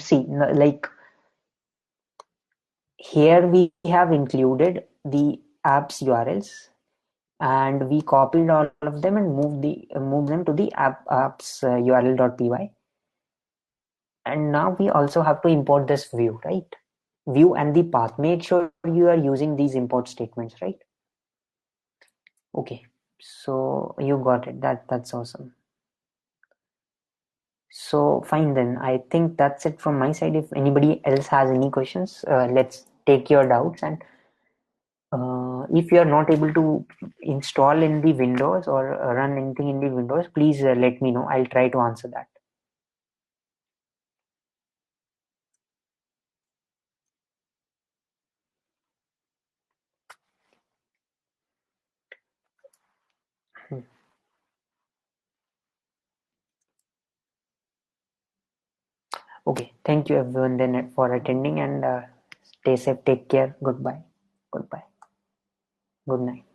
See, like here we have included the apps URLs and we copied all of them and moved them to the apps url.py. And now we also have to import this view, right? View and the path. Make sure you are using these import statements, right? Okay, so you got it. That's awesome. So fine then. I think that's it from my side. If anybody else has any questions, let's take your doubts. And if you are not able to install in the Windows or run anything in the Windows, please let me know. I'll try to answer that. Hmm. Okay. Thank you everyone then for attending, and stay safe. Take care. Goodbye. Goodbye. Good night.